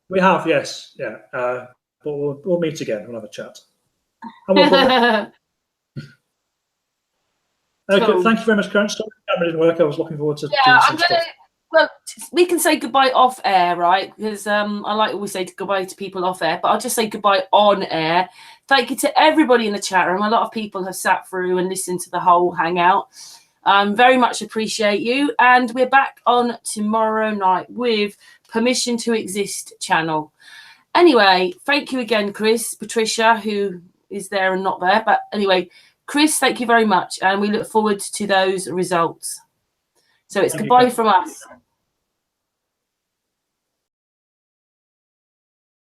We have, yes, yeah. But we'll meet again. We'll have a chat. Okay, cool. Thank you very much, Karen. Sorry, the camera didn't work. I was looking forward to doing some stuff. Well, we can say goodbye off air, right? Because I like always say goodbye to people off air, but I'll just say goodbye on air. Thank you to everybody in the chat room. A lot of people have sat through and listened to the whole hangout. Very much appreciate you. And we're back on tomorrow night with Permission to Exist channel. Anyway, thank you again, Chris, Patricia, who is there and not there. But anyway, Chris, thank you very much. And we look forward to those results. So it's goodbye from us.